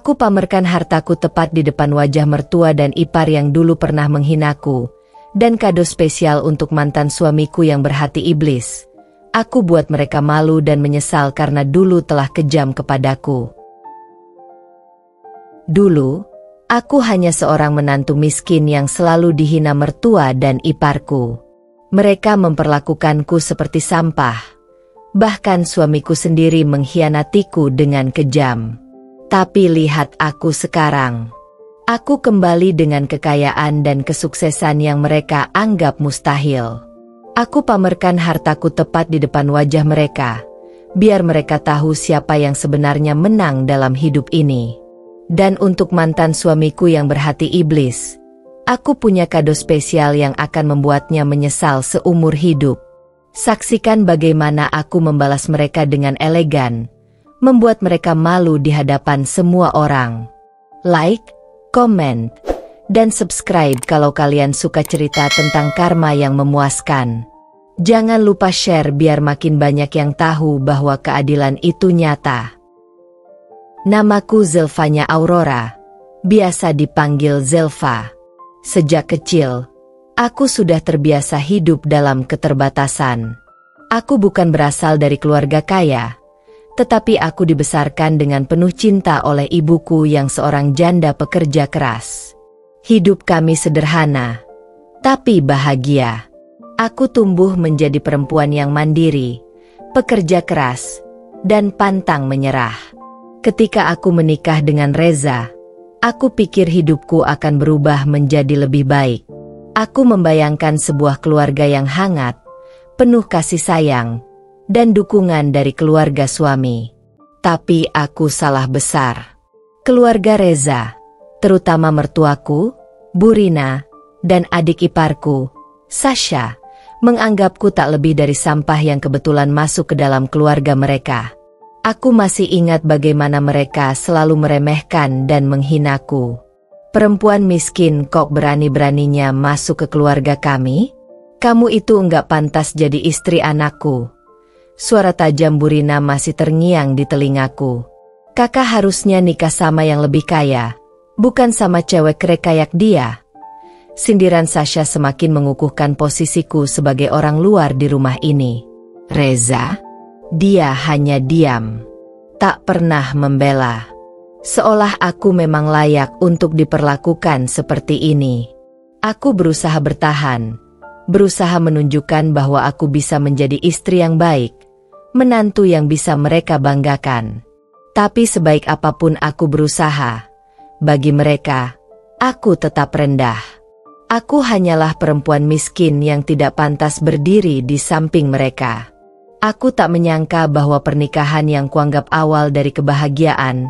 Aku pamerkan hartaku tepat di depan wajah mertua dan ipar yang dulu pernah menghinaku, dan kado spesial untuk mantan suamiku yang berhati iblis. Aku buat mereka malu dan menyesal karena dulu telah kejam kepadaku. Dulu, aku hanya seorang menantu miskin yang selalu dihina mertua dan iparku. Mereka memperlakukanku seperti sampah. Bahkan suamiku sendiri mengkhianatiku dengan kejam. Tapi lihat aku sekarang. Aku kembali dengan kekayaan dan kesuksesan yang mereka anggap mustahil. Aku pamerkan hartaku tepat di depan wajah mereka, biar mereka tahu siapa yang sebenarnya menang dalam hidup ini. Dan untuk mantan suamiku yang berhati iblis, aku punya kado spesial yang akan membuatnya menyesal seumur hidup. Saksikan bagaimana aku membalas mereka dengan elegan, membuat mereka malu di hadapan semua orang. Like, komen, dan subscribe kalau kalian suka cerita tentang karma yang memuaskan. Jangan lupa share biar makin banyak yang tahu bahwa keadilan itu nyata. Namaku Zelfanya Aurora, biasa dipanggil Zelfa. Sejak kecil, aku sudah terbiasa hidup dalam keterbatasan. Aku bukan berasal dari keluarga kaya, tetapi aku dibesarkan dengan penuh cinta oleh ibuku yang seorang janda pekerja keras. Hidup kami sederhana, tapi bahagia. Aku tumbuh menjadi perempuan yang mandiri, pekerja keras, dan pantang menyerah. Ketika aku menikah dengan Reza, aku pikir hidupku akan berubah menjadi lebih baik. Aku membayangkan sebuah keluarga yang hangat, penuh kasih sayang, dan dukungan dari keluarga suami. Tapi aku salah besar. Keluarga Reza, terutama mertuaku, Burina, dan adik iparku, Sasha, menganggapku tak lebih dari sampah yang kebetulan masuk ke dalam keluarga mereka. Aku masih ingat bagaimana mereka selalu meremehkan dan menghinaku. Perempuan miskin kok berani-beraninya masuk ke keluarga kami? Kamu itu enggak pantas jadi istri anakku. Suara tajam Burina masih terngiang di telingaku. Kakak harusnya nikah sama yang lebih kaya, bukan sama cewek krek kayak dia. Sindiran Sasha semakin mengukuhkan posisiku sebagai orang luar di rumah ini. Reza? Dia hanya diam, tak pernah membela. Seolah aku memang layak untuk diperlakukan seperti ini. Aku berusaha bertahan, berusaha menunjukkan bahwa aku bisa menjadi istri yang baik, menantu yang bisa mereka banggakan. Tapi sebaik apapun aku berusaha, bagi mereka, aku tetap rendah. Aku hanyalah perempuan miskin yang tidak pantas berdiri di samping mereka. Aku tak menyangka bahwa pernikahan yang kuanggap awal dari kebahagiaan,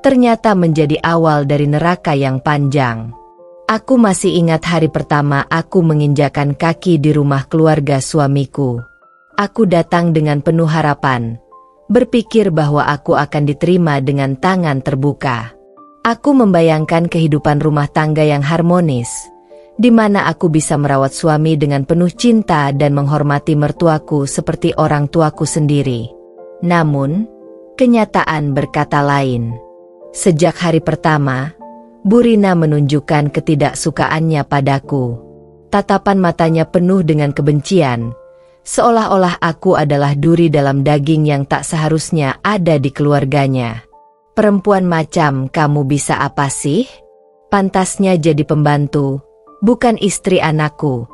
ternyata menjadi awal dari neraka yang panjang. Aku masih ingat hari pertama aku menginjakan kaki di rumah keluarga suamiku. Aku datang dengan penuh harapan, berpikir bahwa aku akan diterima dengan tangan terbuka. Aku membayangkan kehidupan rumah tangga yang harmonis, di mana aku bisa merawat suami dengan penuh cinta dan menghormati mertuaku seperti orang tuaku sendiri. Namun, kenyataan berkata lain. Sejak hari pertama, Burina menunjukkan ketidaksukaannya padaku. Tatapan matanya penuh dengan kebencian, seolah-olah aku adalah duri dalam daging yang tak seharusnya ada di keluarganya. Perempuan macam kamu bisa apa sih? Pantasnya jadi pembantu, bukan istri anakku,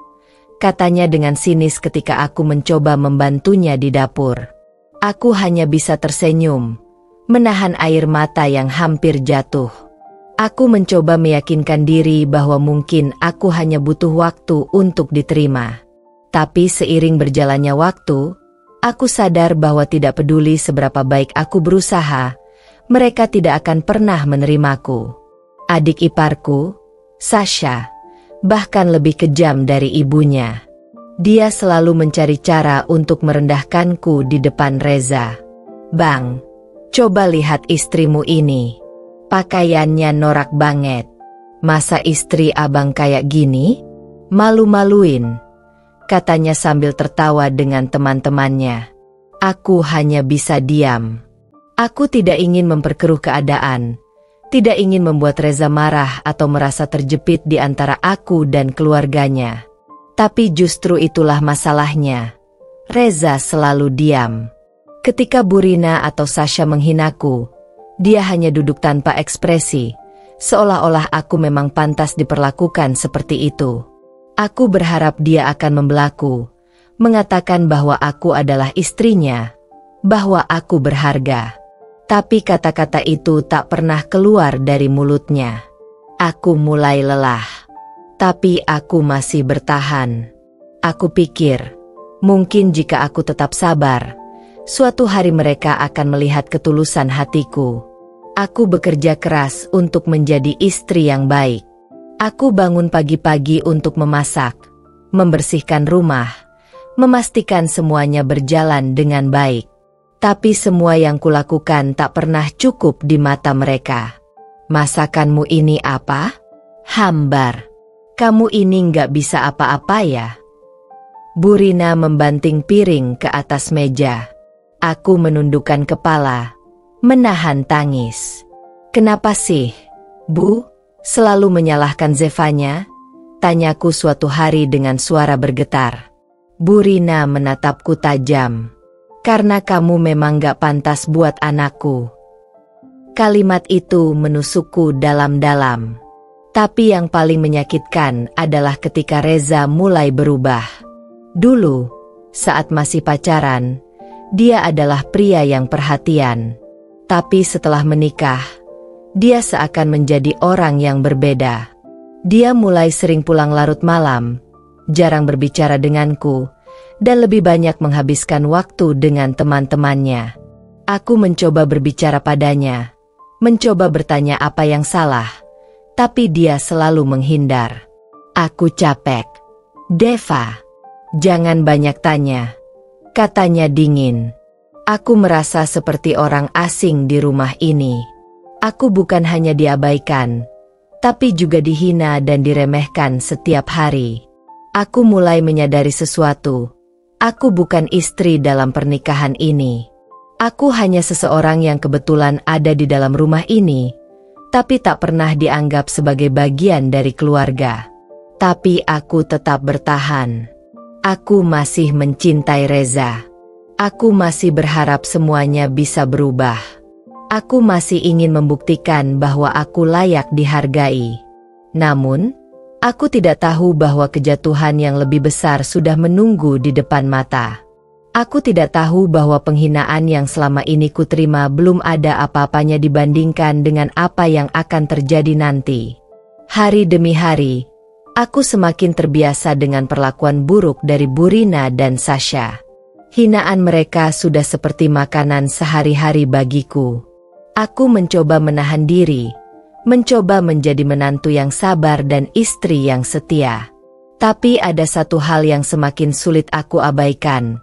katanya dengan sinis ketika aku mencoba membantunya di dapur. Aku hanya bisa tersenyum, menahan air mata yang hampir jatuh. Aku mencoba meyakinkan diri bahwa mungkin aku hanya butuh waktu untuk diterima. Tapi seiring berjalannya waktu, aku sadar bahwa tidak peduli seberapa baik aku berusaha, mereka tidak akan pernah menerimaku. Adik iparku, Sasha, bahkan lebih kejam dari ibunya. Dia selalu mencari cara untuk merendahkanku di depan Reza. Bang, coba lihat istrimu ini. Pakaiannya norak banget. Masa istri abang kayak gini? Malu-maluin, katanya sambil tertawa dengan teman-temannya. Aku hanya bisa diam. Aku tidak ingin memperkeruh keadaan, Tidak ingin membuat Reza marah atau merasa terjepit di antara aku dan keluarganya. Tapi justru itulah masalahnya. Reza selalu diam. Ketika Burina atau Sasha menghinaku, dia hanya duduk tanpa ekspresi, seolah-olah aku memang pantas diperlakukan seperti itu. Aku berharap dia akan membelaku, mengatakan bahwa aku adalah istrinya, bahwa aku berharga. Tapi kata-kata itu tak pernah keluar dari mulutnya. Aku mulai lelah. Tapi aku masih bertahan. Aku pikir, mungkin jika aku tetap sabar, suatu hari mereka akan melihat ketulusan hatiku. Aku bekerja keras untuk menjadi istri yang baik. Aku bangun pagi-pagi untuk memasak, membersihkan rumah, memastikan semuanya berjalan dengan baik. Tapi semua yang kulakukan tak pernah cukup di mata mereka. Masakanmu ini apa? Hambar. Kamu ini nggak bisa apa-apa ya? Burina membanting piring ke atas meja. Aku menundukkan kepala, menahan tangis. Kenapa sih, Bu? Selalu menyalahkan Zevanya? Tanyaku suatu hari dengan suara bergetar. Burina menatapku tajam. Karena kamu memang gak pantas buat anakku. Kalimat itu menusukku dalam-dalam. Tapi yang paling menyakitkan adalah ketika Reza mulai berubah. Dulu, saat masih pacaran, dia adalah pria yang perhatian. Tapi setelah menikah, dia seakan menjadi orang yang berbeda. Dia mulai sering pulang larut malam, jarang berbicara denganku, dan lebih banyak menghabiskan waktu dengan teman-temannya. Aku mencoba berbicara padanya, mencoba bertanya apa yang salah, tapi dia selalu menghindar. Aku capek. Deva, jangan banyak tanya, katanya dingin. Aku merasa seperti orang asing di rumah ini. Aku bukan hanya diabaikan, tapi juga dihina dan diremehkan setiap hari. Aku mulai menyadari sesuatu. Aku bukan istri dalam pernikahan ini. Aku hanya seseorang yang kebetulan ada di dalam rumah ini, tapi tak pernah dianggap sebagai bagian dari keluarga. Tapi aku tetap bertahan. Aku masih mencintai Reza. Aku masih berharap semuanya bisa berubah. Aku masih ingin membuktikan bahwa aku layak dihargai. Namun, aku tidak tahu bahwa kejatuhan yang lebih besar sudah menunggu di depan mata. Aku tidak tahu bahwa penghinaan yang selama ini kuterima belum ada apa-apanya dibandingkan dengan apa yang akan terjadi nanti. Hari demi hari, aku semakin terbiasa dengan perlakuan buruk dari Burina dan Sasha. Hinaan mereka sudah seperti makanan sehari-hari bagiku. Aku mencoba menahan diri, mencoba menjadi menantu yang sabar dan istri yang setia. Tapi ada satu hal yang semakin sulit aku abaikan.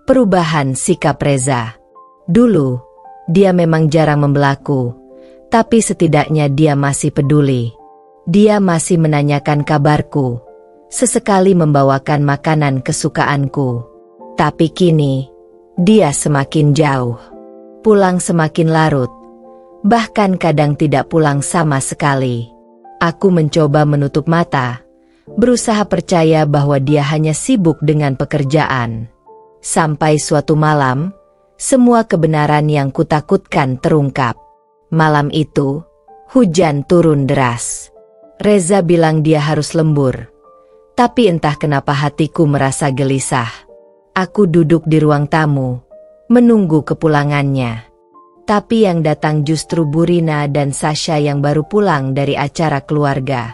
Perubahan sikap Reza. Dulu, dia memang jarang membelaku, tapi setidaknya dia masih peduli. Dia masih menanyakan kabarku, sesekali membawakan makanan kesukaanku. Tapi kini, dia semakin jauh. Pulang semakin larut. Bahkan kadang tidak pulang sama sekali. Aku mencoba menutup mata, berusaha percaya bahwa dia hanya sibuk dengan pekerjaan. Sampai suatu malam, semua kebenaran yang kutakutkan terungkap. Malam itu, hujan turun deras. Reza bilang dia harus lembur. Tapi entah kenapa hatiku merasa gelisah. Aku duduk di ruang tamu, menunggu kepulangannya. Tapi yang datang justru Burina dan Sasha yang baru pulang dari acara keluarga.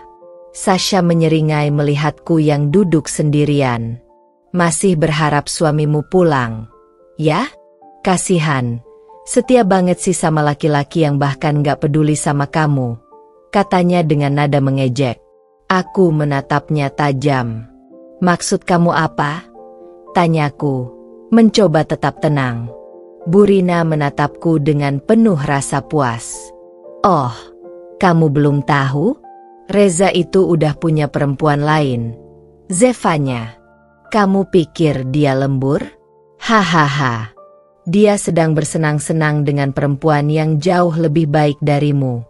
Sasha menyeringai melihatku yang duduk sendirian. Masih berharap suamimu pulang. Ya? Kasihan. Setia banget sih sama laki-laki yang bahkan gak peduli sama kamu. Katanya dengan nada mengejek. Aku menatapnya tajam. Maksud kamu apa? Tanyaku, mencoba tetap tenang. Burina menatapku dengan penuh rasa puas. Oh, kamu belum tahu? Reza itu udah punya perempuan lain. Zevanya. Kamu pikir dia lembur? Hahaha. Dia sedang bersenang-senang dengan perempuan yang jauh lebih baik darimu.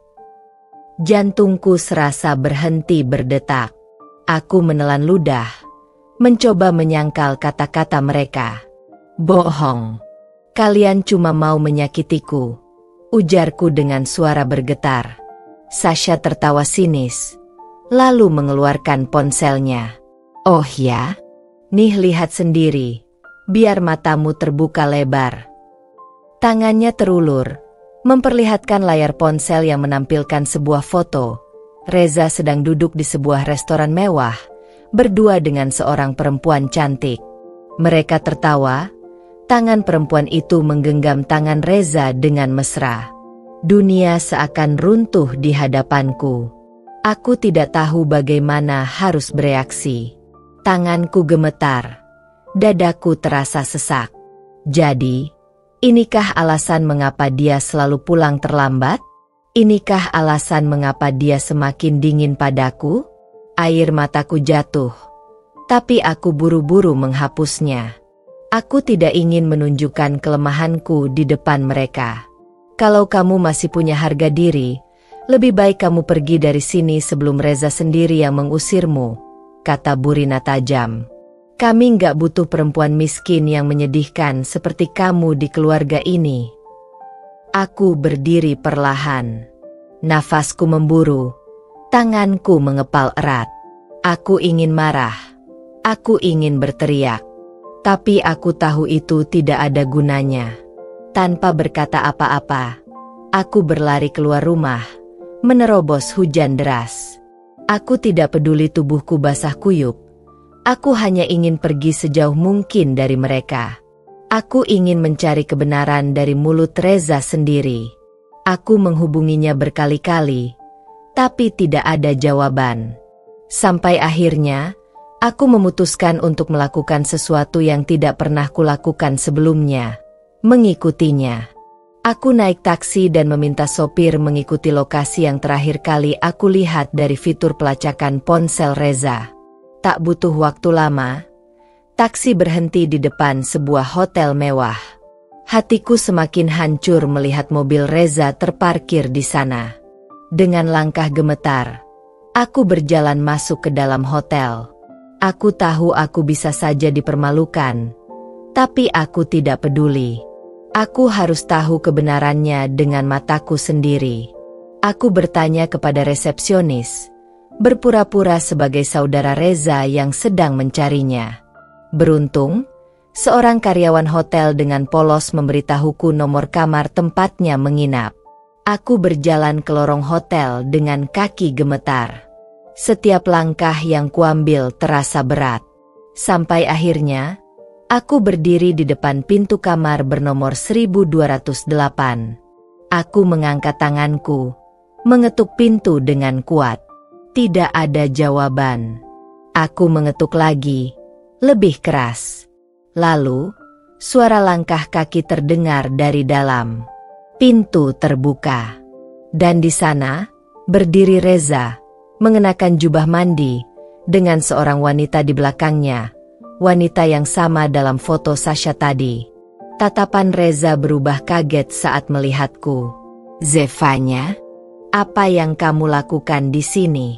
Jantungku serasa berhenti berdetak. Aku menelan ludah, mencoba menyangkal kata-kata mereka. Bohong. Kalian cuma mau menyakitiku, ujarku dengan suara bergetar. Sasha tertawa sinis, lalu mengeluarkan ponselnya. Oh ya? Nih lihat sendiri, biar matamu terbuka lebar. Tangannya terulur, memperlihatkan layar ponsel yang menampilkan sebuah foto. Reza sedang duduk di sebuah restoran mewah, berdua dengan seorang perempuan cantik. Mereka tertawa, tangan perempuan itu menggenggam tangan Reza dengan mesra. Dunia seakan runtuh di hadapanku. Aku tidak tahu bagaimana harus bereaksi. Tanganku gemetar, dadaku terasa sesak. Jadi, inikah alasan mengapa dia selalu pulang terlambat? Inikah alasan mengapa dia semakin dingin padaku? Air mataku jatuh, tapi aku buru-buru menghapusnya. Aku tidak ingin menunjukkan kelemahanku di depan mereka. Kalau kamu masih punya harga diri, lebih baik kamu pergi dari sini sebelum Reza sendiri yang mengusirmu, kata Burina tajam. Kami nggak butuh perempuan miskin yang menyedihkan seperti kamu di keluarga ini. Aku berdiri perlahan. Nafasku memburu. Tanganku mengepal erat. Aku ingin marah. Aku ingin berteriak. Tapi aku tahu itu tidak ada gunanya. Tanpa berkata apa-apa, aku berlari keluar rumah, menerobos hujan deras. Aku tidak peduli tubuhku basah kuyup. Aku hanya ingin pergi sejauh mungkin dari mereka. Aku ingin mencari kebenaran dari mulut Reza sendiri. Aku menghubunginya berkali-kali, tapi tidak ada jawaban. Sampai akhirnya, aku memutuskan untuk melakukan sesuatu yang tidak pernah kulakukan sebelumnya, mengikutinya. Aku naik taksi dan meminta sopir mengikuti lokasi yang terakhir kali aku lihat dari fitur pelacakan ponsel Reza. Tak butuh waktu lama, taksi berhenti di depan sebuah hotel mewah. Hatiku semakin hancur melihat mobil Reza terparkir di sana. Dengan langkah gemetar, aku berjalan masuk ke dalam hotel. Aku tahu aku bisa saja dipermalukan, tapi aku tidak peduli. Aku harus tahu kebenarannya dengan mataku sendiri. Aku bertanya kepada resepsionis, berpura-pura sebagai saudara Reza yang sedang mencarinya. Beruntung, seorang karyawan hotel dengan polos memberitahuku nomor kamar tempatnya menginap. Aku berjalan ke lorong hotel dengan kaki gemetar. Setiap langkah yang kuambil terasa berat. Sampai akhirnya, aku berdiri di depan pintu kamar bernomor 1208. Aku mengangkat tanganku, mengetuk pintu dengan kuat. Tidak ada jawaban. Aku mengetuk lagi, lebih keras. Lalu, suara langkah kaki terdengar dari dalam. Pintu terbuka. Dan di sana, berdiri Reza, mengenakan jubah mandi, dengan seorang wanita di belakangnya, wanita yang sama dalam foto Sasha tadi. Tatapan Reza berubah kaget saat melihatku. Zevanya, apa yang kamu lakukan di sini?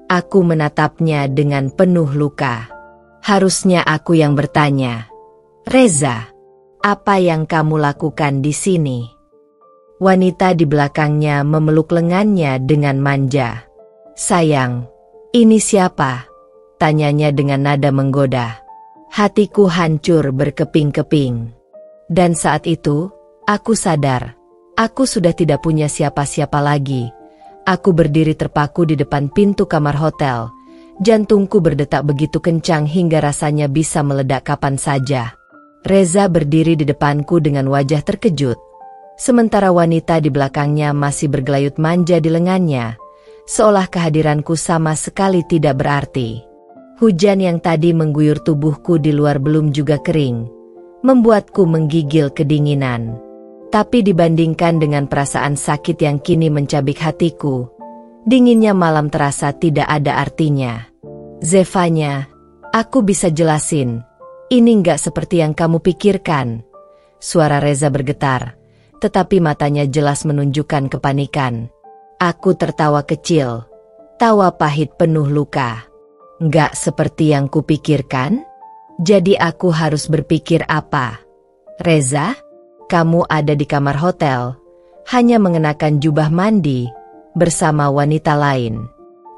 Aku menatapnya dengan penuh luka. Harusnya aku yang bertanya. Reza, apa yang kamu lakukan di sini? Wanita di belakangnya memeluk lengannya dengan manja. Sayang, ini siapa? Tanyanya dengan nada menggoda. Hatiku hancur berkeping-keping. Dan saat itu, aku sadar, aku sudah tidak punya siapa-siapa lagi. Aku berdiri terpaku di depan pintu kamar hotel. Jantungku berdetak begitu kencang hingga rasanya bisa meledak kapan saja. Reza berdiri di depanku dengan wajah terkejut. Sementara wanita di belakangnya masih bergelayut manja di lengannya, seolah kehadiranku sama sekali tidak berarti. Hujan yang tadi mengguyur tubuhku di luar belum juga kering, membuatku menggigil kedinginan. Tapi dibandingkan dengan perasaan sakit yang kini mencabik hatiku, dinginnya malam terasa tidak ada artinya. Zevanya, aku bisa jelasin, ini nggak seperti yang kamu pikirkan. Suara Reza bergetar, tetapi matanya jelas menunjukkan kepanikan. Aku tertawa kecil, tawa pahit penuh luka. Nggak seperti yang kupikirkan? Jadi aku harus berpikir apa? Reza, kamu ada di kamar hotel, hanya mengenakan jubah mandi, bersama wanita lain.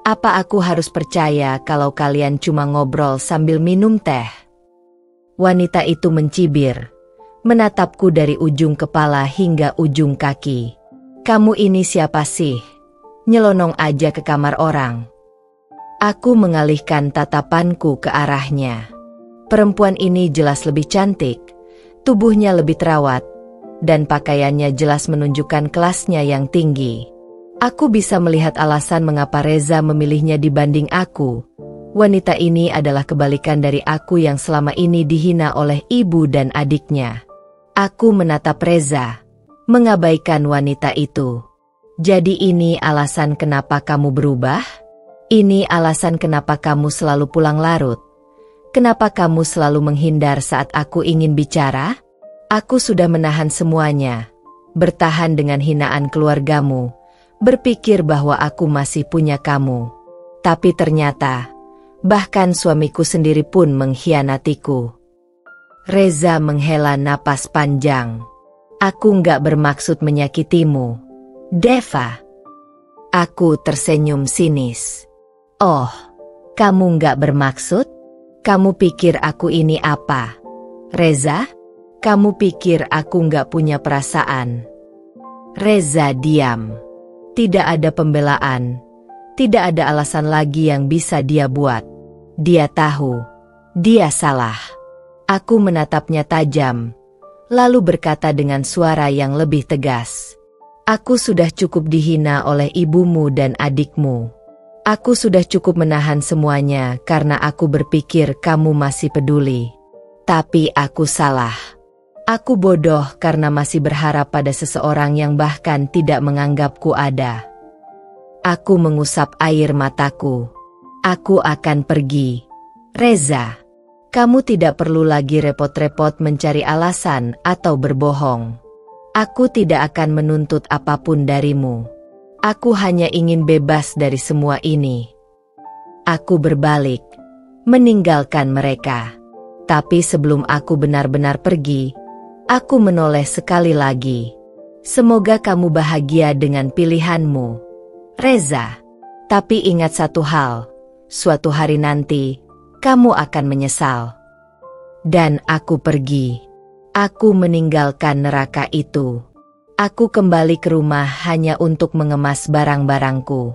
Apa aku harus percaya kalau kalian cuma ngobrol sambil minum teh? Wanita itu mencibir, menatapku dari ujung kepala hingga ujung kaki. Kamu ini siapa sih? Nyelonong aja ke kamar orang. Aku mengalihkan tatapanku ke arahnya. Perempuan ini jelas lebih cantik, tubuhnya lebih terawat, dan pakaiannya jelas menunjukkan kelasnya yang tinggi. Aku bisa melihat alasan mengapa Reza memilihnya dibanding aku. Wanita ini adalah kebalikan dari aku yang selama ini dihina oleh ibu dan adiknya. Aku menatap Reza, mengabaikan wanita itu. Jadi ini alasan kenapa kamu berubah? Ini alasan kenapa kamu selalu pulang larut? Kenapa kamu selalu menghindar saat aku ingin bicara? Aku sudah menahan semuanya, bertahan dengan hinaan keluargamu, berpikir bahwa aku masih punya kamu. Tapi ternyata, bahkan suamiku sendiri pun mengkhianatiku. Reza menghela napas panjang. Aku nggak bermaksud menyakitimu, Deva. Aku tersenyum sinis. Oh, kamu nggak bermaksud? Kamu pikir aku ini apa? Reza, kamu pikir aku nggak punya perasaan? Reza diam. Tidak ada pembelaan. Tidak ada alasan lagi yang bisa dia buat. Dia tahu. Dia salah. Aku menatapnya tajam, lalu berkata dengan suara yang lebih tegas. Aku sudah cukup dihina oleh ibumu dan adikmu. Aku sudah cukup menahan semuanya karena aku berpikir kamu masih peduli. Tapi aku salah. Aku bodoh karena masih berharap pada seseorang yang bahkan tidak menganggapku ada. Aku mengusap air mataku. Aku akan pergi. Reza, kamu tidak perlu lagi repot-repot mencari alasan atau berbohong. Aku tidak akan menuntut apapun darimu. Aku hanya ingin bebas dari semua ini. Aku berbalik, meninggalkan mereka. Tapi sebelum aku benar-benar pergi, aku menoleh sekali lagi. Semoga kamu bahagia dengan pilihanmu, Reza. Tapi ingat satu hal, suatu hari nanti, kamu akan menyesal. Dan aku pergi. Aku meninggalkan neraka itu. Aku kembali ke rumah hanya untuk mengemas barang-barangku.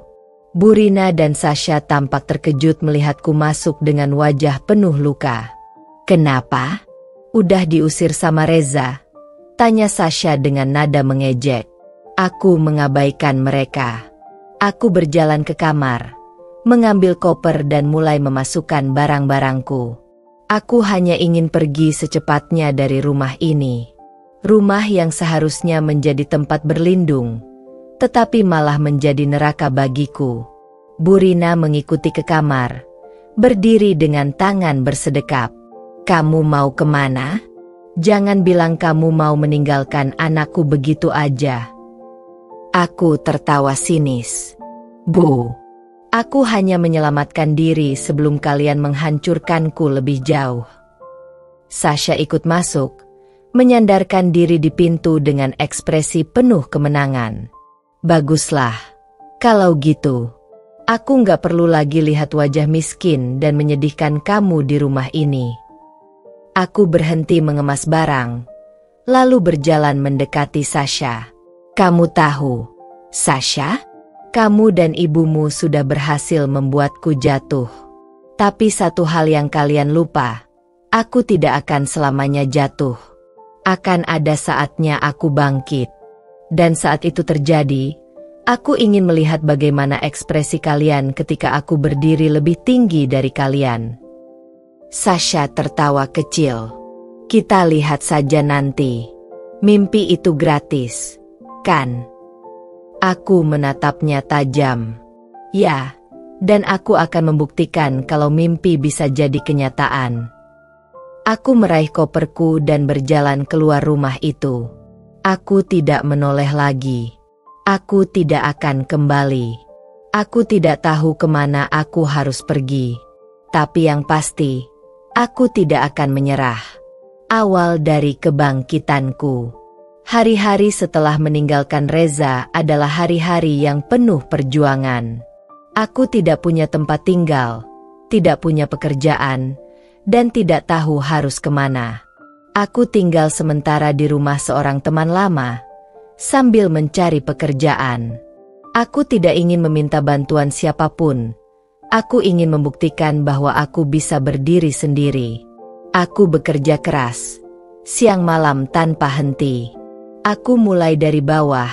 Burina dan Sasha tampak terkejut melihatku masuk dengan wajah penuh luka. Kenapa? Udah diusir sama Reza? Tanya Sasha dengan nada mengejek. Aku mengabaikan mereka. Aku berjalan ke kamar, mengambil koper dan mulai memasukkan barang-barangku. Aku hanya ingin pergi secepatnya dari rumah ini. Rumah yang seharusnya menjadi tempat berlindung, tetapi malah menjadi neraka bagiku. Burina mengikuti ke kamar, berdiri dengan tangan bersedekap. Kamu mau kemana? Jangan bilang kamu mau meninggalkan anakku begitu aja. Aku tertawa sinis. Bu. Aku hanya menyelamatkan diri sebelum kalian menghancurkanku lebih jauh. Sasha ikut masuk, menyandarkan diri di pintu dengan ekspresi penuh kemenangan. Baguslah, kalau gitu. Aku nggak perlu lagi lihat wajah miskin dan menyedihkan kamu di rumah ini. Aku berhenti mengemas barang, lalu berjalan mendekati Sasha. Kamu tahu, Sasha? Kamu dan ibumu sudah berhasil membuatku jatuh. Tapi satu hal yang kalian lupa, aku tidak akan selamanya jatuh. Akan ada saatnya aku bangkit. Dan saat itu terjadi, aku ingin melihat bagaimana ekspresi kalian ketika aku berdiri lebih tinggi dari kalian. Sasha tertawa kecil. Kita lihat saja nanti. Mimpi itu gratis, kan? Aku menatapnya tajam. Ya, dan aku akan membuktikan kalau mimpi bisa jadi kenyataan. Aku meraih koperku dan berjalan keluar rumah itu. Aku tidak menoleh lagi. Aku tidak akan kembali. Aku tidak tahu kemana aku harus pergi. Tapi yang pasti, aku tidak akan menyerah. Awal dari kebangkitanku. Hari-hari setelah meninggalkan Reza adalah hari-hari yang penuh perjuangan. Aku tidak punya tempat tinggal, tidak punya pekerjaan, dan tidak tahu harus kemana. Aku tinggal sementara di rumah seorang teman lama, sambil mencari pekerjaan. Aku tidak ingin meminta bantuan siapapun. Aku ingin membuktikan bahwa aku bisa berdiri sendiri. Aku bekerja keras, siang malam tanpa henti. Aku mulai dari bawah,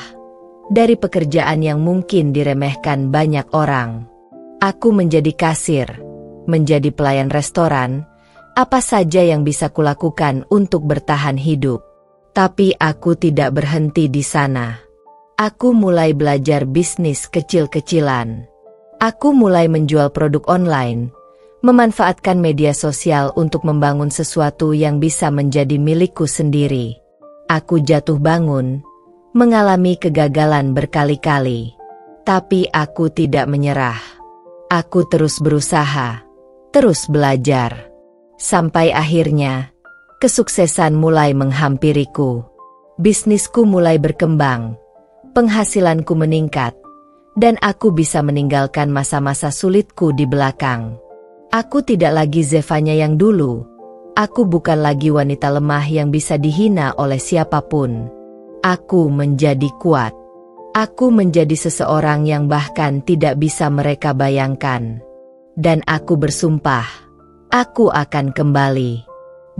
dari pekerjaan yang mungkin diremehkan banyak orang. Aku menjadi kasir, menjadi pelayan restoran, apa saja yang bisa kulakukan untuk bertahan hidup. Tapi aku tidak berhenti di sana. Aku mulai belajar bisnis kecil-kecilan. Aku mulai menjual produk online, memanfaatkan media sosial untuk membangun sesuatu yang bisa menjadi milikku sendiri. Aku jatuh bangun, mengalami kegagalan berkali-kali. Tapi aku tidak menyerah. Aku terus berusaha, terus belajar. Sampai akhirnya, kesuksesan mulai menghampiriku. Bisnisku mulai berkembang, penghasilanku meningkat, dan aku bisa meninggalkan masa-masa sulitku di belakang. Aku tidak lagi Zevanya yang dulu. Aku bukan lagi wanita lemah yang bisa dihina oleh siapapun. Aku menjadi kuat. Aku menjadi seseorang yang bahkan tidak bisa mereka bayangkan. Dan aku bersumpah, aku akan kembali.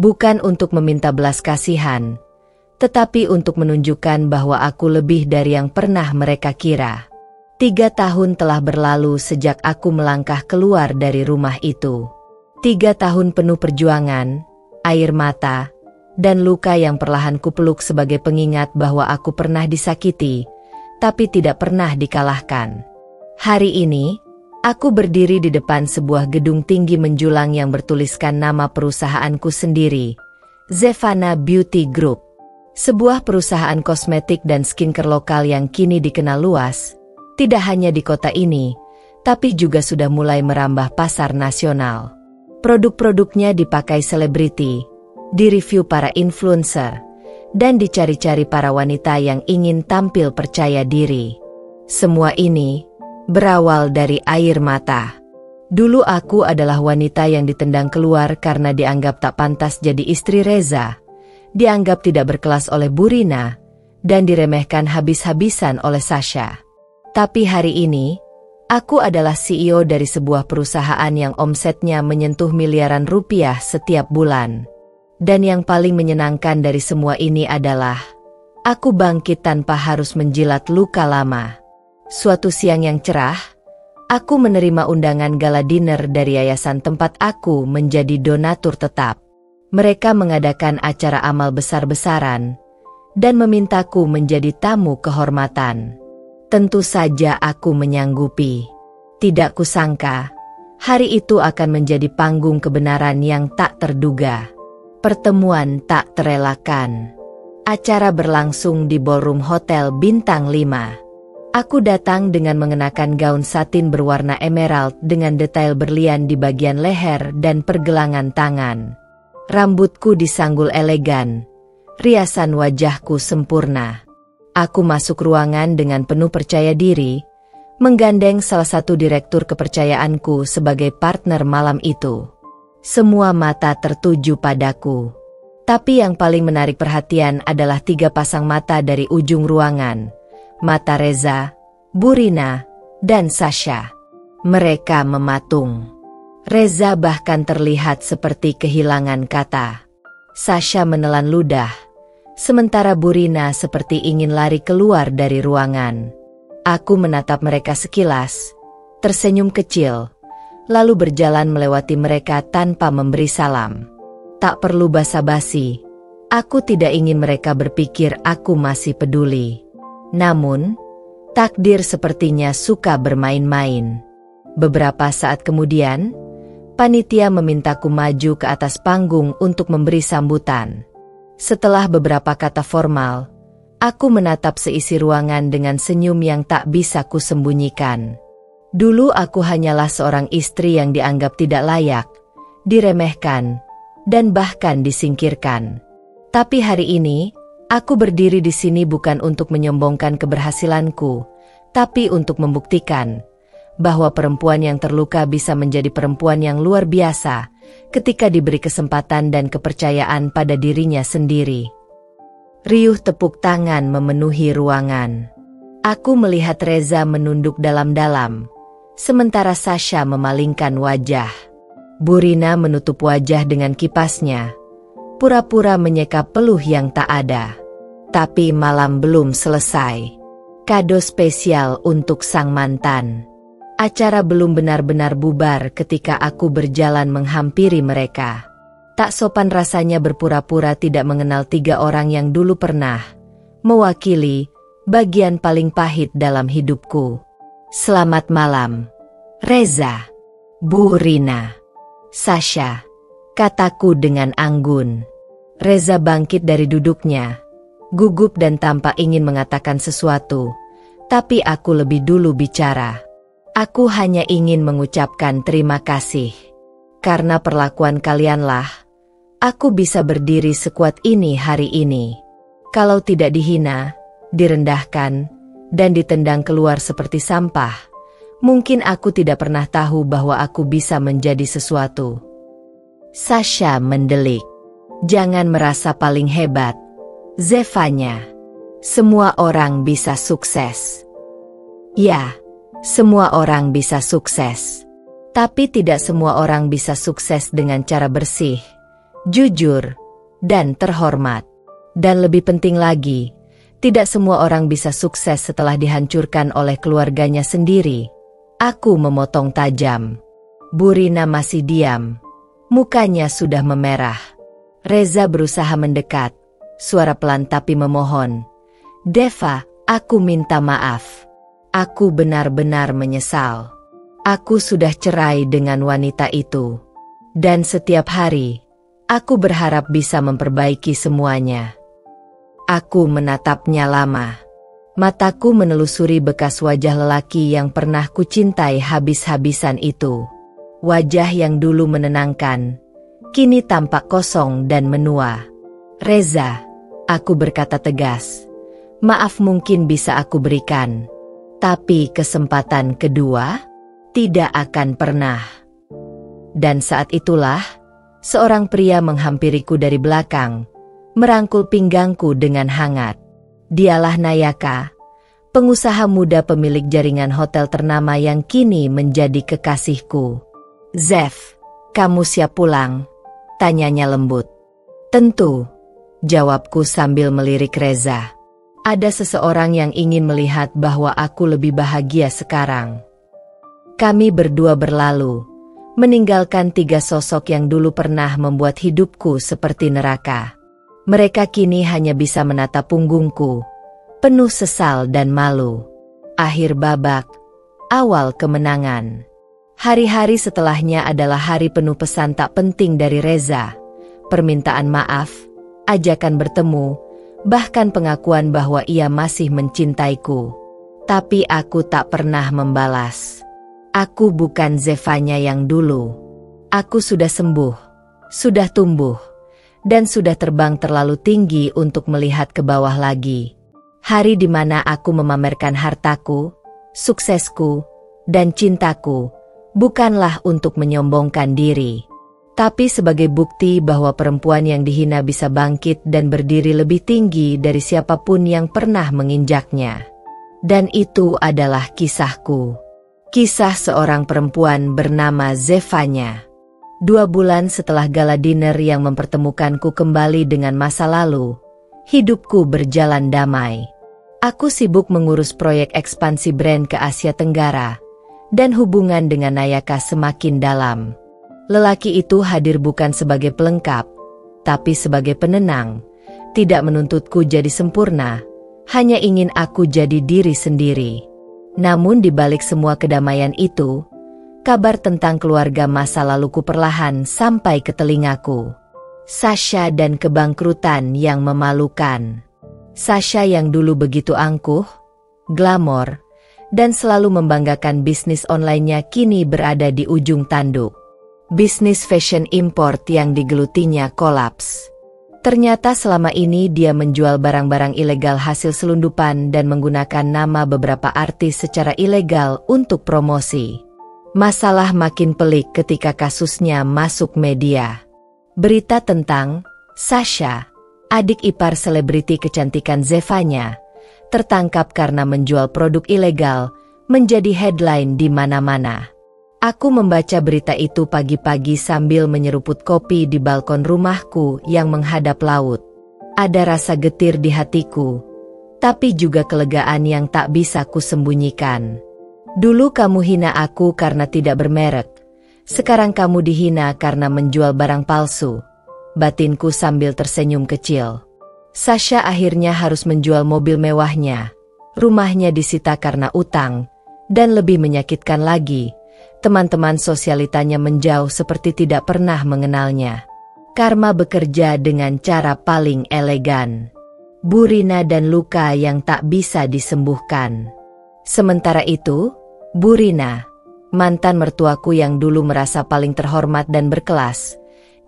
Bukan untuk meminta belas kasihan, tetapi untuk menunjukkan bahwa aku lebih dari yang pernah mereka kira. 3 tahun telah berlalu sejak aku melangkah keluar dari rumah itu. 3 tahun penuh perjuangan, air mata, dan luka yang perlahan kupeluk sebagai pengingat bahwa aku pernah disakiti, tapi tidak pernah dikalahkan. Hari ini, aku berdiri di depan sebuah gedung tinggi menjulang yang bertuliskan nama perusahaanku sendiri, Zevana Beauty Group. Sebuah perusahaan kosmetik dan skincare lokal yang kini dikenal luas, tidak hanya di kota ini, tapi juga sudah mulai merambah pasar nasional. Produk-produknya dipakai selebriti, direview para influencer, dan dicari-cari para wanita yang ingin tampil percaya diri. Semua ini berawal dari air mata. Dulu aku adalah wanita yang ditendang keluar karena dianggap tak pantas jadi istri Reza, dianggap tidak berkelas oleh Burina, dan diremehkan habis-habisan oleh Sasha. Tapi hari ini, aku adalah CEO dari sebuah perusahaan yang omsetnya menyentuh miliaran rupiah setiap bulan. Dan yang paling menyenangkan dari semua ini adalah, aku bangkit tanpa harus menjilat luka lama. Suatu siang yang cerah, aku menerima undangan gala dinner dari yayasan tempat aku menjadi donatur tetap. Mereka mengadakan acara amal besar-besaran, dan memintaku menjadi tamu kehormatan. Tentu saja aku menyanggupi. Tidak kusangka, hari itu akan menjadi panggung kebenaran yang tak terduga. Pertemuan tak terelakkan. Acara berlangsung di ballroom hotel bintang 5. Aku datang dengan mengenakan gaun satin berwarna emerald dengan detail berlian di bagian leher dan pergelangan tangan. Rambutku disanggul elegan, riasan wajahku sempurna. Aku masuk ruangan dengan penuh percaya diri, menggandeng salah satu direktur kepercayaanku sebagai partner malam itu. Semua mata tertuju padaku. Tapi yang paling menarik perhatian adalah 3 pasang mata dari ujung ruangan. Mata Reza, Burina, dan Sasha. Mereka mematung. Reza bahkan terlihat seperti kehilangan kata. Sasha menelan ludah, sementara Burina seperti ingin lari keluar dari ruangan. Aku menatap mereka sekilas, tersenyum kecil, lalu berjalan melewati mereka tanpa memberi salam. Tak perlu basa-basi, aku tidak ingin mereka berpikir aku masih peduli. Namun, takdir sepertinya suka bermain-main. Beberapa saat kemudian, panitia memintaku maju ke atas panggung untuk memberi sambutan. Setelah beberapa kata formal, Aku menatap seisi ruangan dengan senyum yang tak bisa kusembunyikan. Dulu aku hanyalah seorang istri yang dianggap tidak layak, diremehkan, dan bahkan disingkirkan. Tapi hari ini, aku berdiri di sini bukan untuk menyombongkan keberhasilanku, tapi untuk membuktikan bahwa perempuan yang terluka bisa menjadi perempuan yang luar biasa ketika diberi kesempatan dan kepercayaan pada dirinya sendiri. Riuh tepuk tangan memenuhi ruangan. Aku melihat Reza menunduk dalam-dalam, sementara Sasha memalingkan wajah. Bu Rina menutup wajah dengan kipasnya, pura-pura menyeka peluh yang tak ada. Tapi malam belum selesai. Kado spesial untuk sang mantan. Acara belum benar-benar bubar ketika aku berjalan menghampiri mereka. Tak sopan rasanya berpura-pura tidak mengenal 3 orang yang dulu pernah mewakili bagian paling pahit dalam hidupku. Selamat malam, Reza, Bu Rina, Sasha, kataku dengan anggun. Reza bangkit dari duduknya, gugup dan tampak ingin mengatakan sesuatu, tapi aku lebih dulu bicara. Aku hanya ingin mengucapkan terima kasih. Karena perlakuan kalianlah, aku bisa berdiri sekuat ini hari ini. Kalau tidak dihina, direndahkan, dan ditendang keluar seperti sampah, mungkin aku tidak pernah tahu bahwa aku bisa menjadi sesuatu. Sasha mendelik. Jangan merasa paling hebat, Zevanya. Semua orang bisa sukses. Ya, semua orang bisa sukses. Tapi tidak semua orang bisa sukses dengan cara bersih, jujur, dan terhormat. Dan lebih penting lagi, tidak semua orang bisa sukses setelah dihancurkan oleh keluarganya sendiri. Aku memotong tajam. Bu Rina masih diam. Mukanya sudah memerah. Reza berusaha mendekat. Suara pelan tapi memohon. Deva, aku minta maaf. Aku benar-benar menyesal. Aku sudah cerai dengan wanita itu. Dan setiap hari, aku berharap bisa memperbaiki semuanya. Aku menatapnya lama. Mataku menelusuri bekas wajah lelaki yang pernah kucintai habis-habisan itu. Wajah yang dulu menenangkan, kini tampak kosong dan menua. Reza, aku berkata tegas. Maaf mungkin bisa aku berikan. Tapi kesempatan kedua, tidak akan pernah. Dan saat itulah, seorang pria menghampiriku dari belakang, merangkul pinggangku dengan hangat. Dialah Nayaka, pengusaha muda pemilik jaringan hotel ternama yang kini menjadi kekasihku. Zev, kamu siap pulang? Tanyanya lembut. Tentu, jawabku sambil melirik Reza. Ada seseorang yang ingin melihat bahwa aku lebih bahagia sekarang. Kami berdua berlalu, meninggalkan 3 sosok yang dulu pernah membuat hidupku seperti neraka. Mereka kini hanya bisa menatap punggungku, penuh sesal dan malu. Akhir babak, awal kemenangan. Hari-hari setelahnya adalah hari penuh pesan tak penting dari Reza. Permintaan maaf, ajakan bertemu, bahkan pengakuan bahwa ia masih mencintaiku. Tapi aku tak pernah membalas. Aku bukan Zevanya yang dulu. Aku sudah sembuh, sudah tumbuh, dan sudah terbang terlalu tinggi untuk melihat ke bawah lagi. Hari di mana aku memamerkan hartaku, suksesku, dan cintaku, bukanlah untuk menyombongkan diri, tapi sebagai bukti bahwa perempuan yang dihina bisa bangkit dan berdiri lebih tinggi dari siapapun yang pernah menginjaknya. Dan itu adalah kisahku. Kisah seorang perempuan bernama Zevanya. 2 bulan setelah gala dinner yang mempertemukanku kembali dengan masa lalu, hidupku berjalan damai. Aku sibuk mengurus proyek ekspansi brand ke Asia Tenggara, dan hubungan dengan Nayaka semakin dalam. Lelaki itu hadir bukan sebagai pelengkap, tapi sebagai penenang, tidak menuntutku jadi sempurna, hanya ingin aku jadi diri sendiri. Namun di balik semua kedamaian itu, kabar tentang keluarga masa laluku perlahan sampai ke telingaku. Sasha dan kebangkrutan yang memalukan. Sasha yang dulu begitu angkuh, glamor, dan selalu membanggakan bisnis online-nya kini berada di ujung tanduk. Bisnis fashion import yang digelutinya kolaps. Ternyata selama ini dia menjual barang-barang ilegal hasil selundupan dan menggunakan nama beberapa artis secara ilegal untuk promosi. Masalah makin pelik ketika kasusnya masuk media. Berita tentang Sasha, adik ipar selebriti kecantikan Zevanya, tertangkap karena menjual produk ilegal, menjadi headline di mana-mana. Aku membaca berita itu pagi-pagi sambil menyeruput kopi di balkon rumahku yang menghadap laut. Ada rasa getir di hatiku, tapi juga kelegaan yang tak bisa kusembunyikan. Dulu kamu hina aku karena tidak bermerek, sekarang kamu dihina karena menjual barang palsu. Batinku sambil tersenyum kecil. Sasha akhirnya harus menjual mobil mewahnya. Rumahnya disita karena utang, dan lebih menyakitkan lagi, teman-teman sosialitanya menjauh seperti tidak pernah mengenalnya. Karma bekerja dengan cara paling elegan. Burina dan luka yang tak bisa disembuhkan. Sementara itu, Burina, mantan mertuaku yang dulu merasa paling terhormat dan berkelas,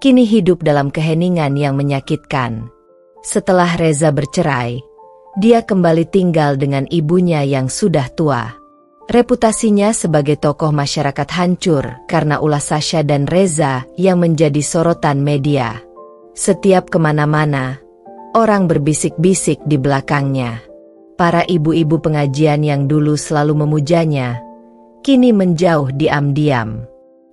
kini hidup dalam keheningan yang menyakitkan. Setelah Reza bercerai, dia kembali tinggal dengan ibunya yang sudah tua. Reputasinya sebagai tokoh masyarakat hancur karena ulah Sasha dan Reza yang menjadi sorotan media. Setiap kemana-mana, orang berbisik-bisik di belakangnya. Para ibu-ibu pengajian yang dulu selalu memujanya, kini menjauh diam-diam.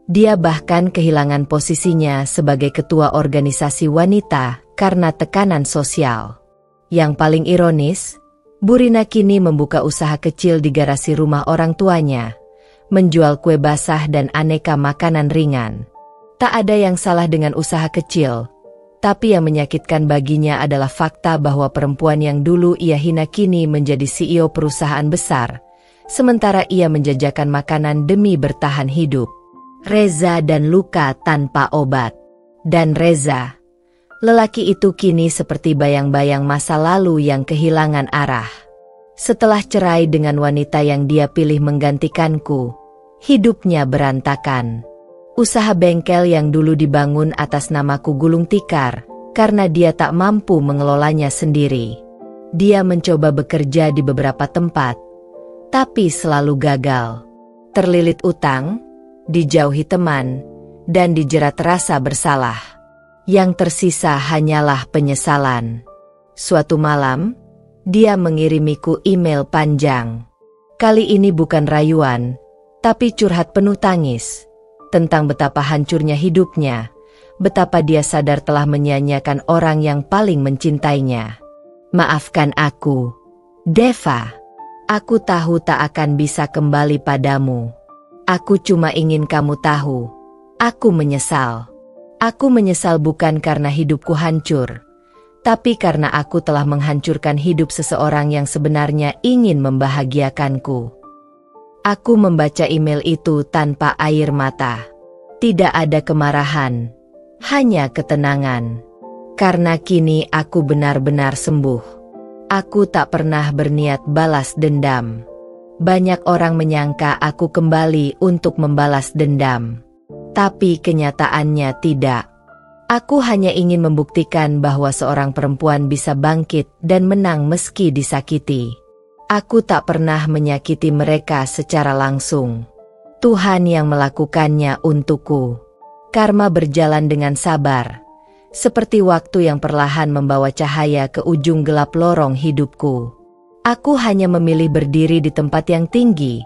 Dia bahkan kehilangan posisinya sebagai ketua organisasi wanita karena tekanan sosial. Yang paling ironis, Burina kini membuka usaha kecil di garasi rumah orang tuanya, menjual kue basah dan aneka makanan ringan. Tak ada yang salah dengan usaha kecil, tapi yang menyakitkan baginya adalah fakta bahwa perempuan yang dulu ia hina kini menjadi CEO perusahaan besar, sementara ia menjajakan makanan demi bertahan hidup. Reza dan luka tanpa obat. Dan Reza, lelaki itu kini seperti bayang-bayang masa lalu yang kehilangan arah. Setelah cerai dengan wanita yang dia pilih menggantikanku, hidupnya berantakan. Usaha bengkel yang dulu dibangun atas namaku gulung tikar, karena dia tak mampu mengelolanya sendiri. Dia mencoba bekerja di beberapa tempat, tapi selalu gagal. Terlilit utang, dijauhi teman, dan dijerat rasa bersalah. Yang tersisa hanyalah penyesalan. Suatu malam, dia mengirimiku email panjang. Kali ini bukan rayuan, tapi curhat penuh tangis. Tentang betapa hancurnya hidupnya, betapa dia sadar telah menyia-nyiakan orang yang paling mencintainya. Maafkan aku, Deva. Aku tahu tak akan bisa kembali padamu. Aku cuma ingin kamu tahu, aku menyesal. Aku menyesal bukan karena hidupku hancur, tapi karena aku telah menghancurkan hidup seseorang yang sebenarnya ingin membahagiakanku. Aku membaca email itu tanpa air mata. Tidak ada kemarahan, hanya ketenangan. Karena kini aku benar-benar sembuh. Aku tak pernah berniat balas dendam. Banyak orang menyangka aku kembali untuk membalas dendam. Tapi kenyataannya tidak. Aku hanya ingin membuktikan bahwa seorang perempuan bisa bangkit dan menang meski disakiti. Aku tak pernah menyakiti mereka secara langsung. Tuhan yang melakukannya untukku. Karma berjalan dengan sabar, seperti waktu yang perlahan membawa cahaya ke ujung gelap lorong hidupku. Aku hanya memilih berdiri di tempat yang tinggi,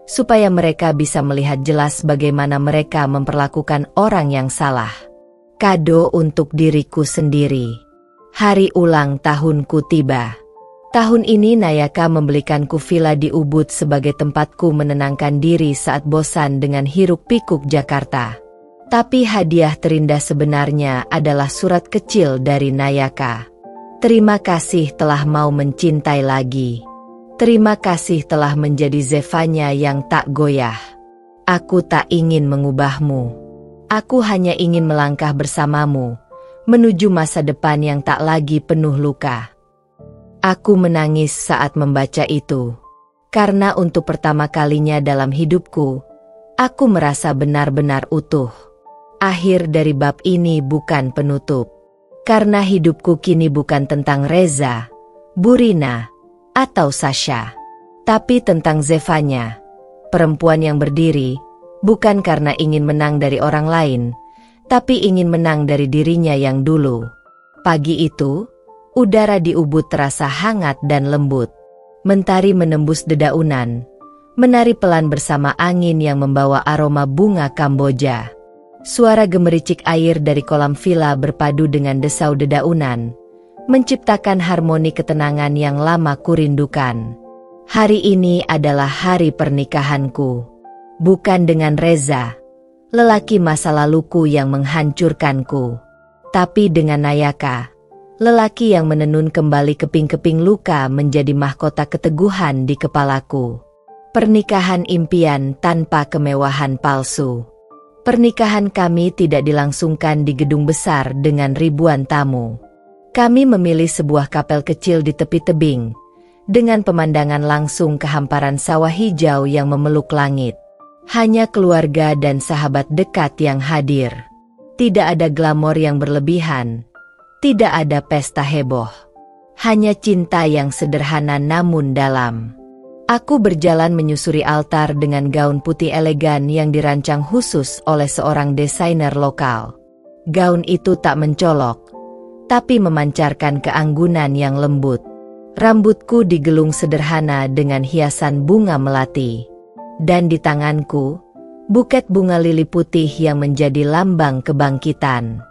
supaya mereka bisa melihat jelas bagaimana mereka memperlakukan orang yang salah. Kado untuk diriku sendiri. Hari ulang tahunku tiba. Tahun ini Nayaka membelikanku villa di Ubud sebagai tempatku menenangkan diri saat bosan dengan hiruk-pikuk Jakarta. Tapi hadiah terindah sebenarnya adalah surat kecil dari Nayaka. Terima kasih telah mau mencintai lagi. Terima kasih telah menjadi Zevanya yang tak goyah. Aku tak ingin mengubahmu. Aku hanya ingin melangkah bersamamu, menuju masa depan yang tak lagi penuh luka. Aku menangis saat membaca itu. Karena untuk pertama kalinya dalam hidupku, aku merasa benar-benar utuh. Akhir dari bab ini bukan penutup. Karena hidupku kini bukan tentang Reza, Burina, atau Sasha. Tapi tentang Zevanya, perempuan yang berdiri, bukan karena ingin menang dari orang lain, tapi ingin menang dari dirinya yang dulu. Pagi itu, udara di Ubud terasa hangat dan lembut. Mentari menembus dedaunan, menari pelan bersama angin yang membawa aroma bunga Kamboja. Suara gemericik air dari kolam villa berpadu dengan desau dedaunan, menciptakan harmoni ketenangan yang lama kurindukan. Hari ini adalah hari pernikahanku. Bukan dengan Reza, lelaki masa laluku yang menghancurkanku, tapi dengan Nayaka, lelaki yang menenun kembali keping-keping luka menjadi mahkota keteguhan di kepalaku. Pernikahan impian tanpa kemewahan palsu. Pernikahan kami tidak dilangsungkan di gedung besar dengan ribuan tamu. Kami memilih sebuah kapel kecil di tepi tebing, dengan pemandangan langsung ke hamparan sawah hijau yang memeluk langit. Hanya keluarga dan sahabat dekat yang hadir. Tidak ada glamor yang berlebihan, tidak ada pesta heboh. Hanya cinta yang sederhana namun dalam. Aku berjalan menyusuri altar dengan gaun putih elegan yang dirancang khusus oleh seorang desainer lokal. Gaun itu tak mencolok, tapi memancarkan keanggunan yang lembut. Rambutku digelung sederhana dengan hiasan bunga melati. Dan di tanganku, buket bunga lili putih yang menjadi lambang kebangkitan.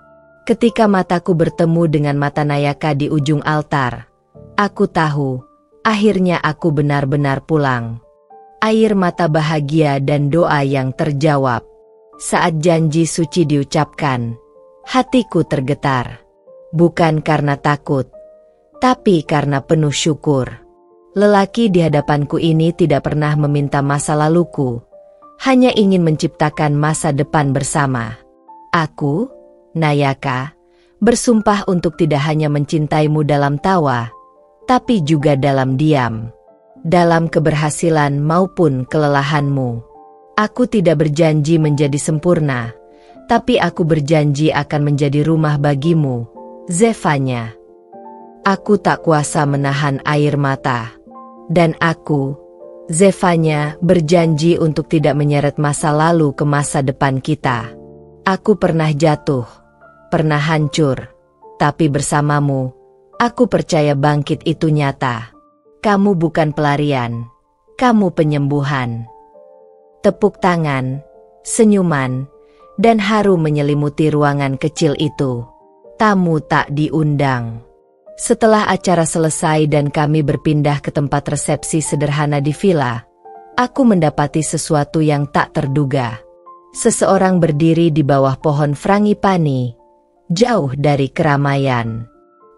Ketika mataku bertemu dengan mata Nayaka di ujung altar, aku tahu, akhirnya aku benar-benar pulang. Air mata bahagia dan doa yang terjawab. Saat janji suci diucapkan, hatiku tergetar. Bukan karena takut, tapi karena penuh syukur. Lelaki di hadapanku ini tidak pernah meminta masa laluku, hanya ingin menciptakan masa depan bersama. Aku, Nayaka, bersumpah untuk tidak hanya mencintaimu dalam tawa, tapi juga dalam diam, dalam keberhasilan maupun kelelahanmu. Aku tidak berjanji menjadi sempurna, tapi aku berjanji akan menjadi rumah bagimu, Zevanya. Aku tak kuasa menahan air mata. Dan aku, Zevanya, berjanji untuk tidak menyeret masa lalu ke masa depan kita. Aku pernah jatuh, pernah hancur, tapi bersamamu, aku percaya bangkit itu nyata. Kamu bukan pelarian, kamu penyembuhan. Tepuk tangan, senyuman, dan haru menyelimuti ruangan kecil itu. Tamu tak diundang. Setelah acara selesai dan kami berpindah ke tempat resepsi sederhana di villa, aku mendapati sesuatu yang tak terduga. Seseorang berdiri di bawah pohon frangipani, jauh dari keramaian.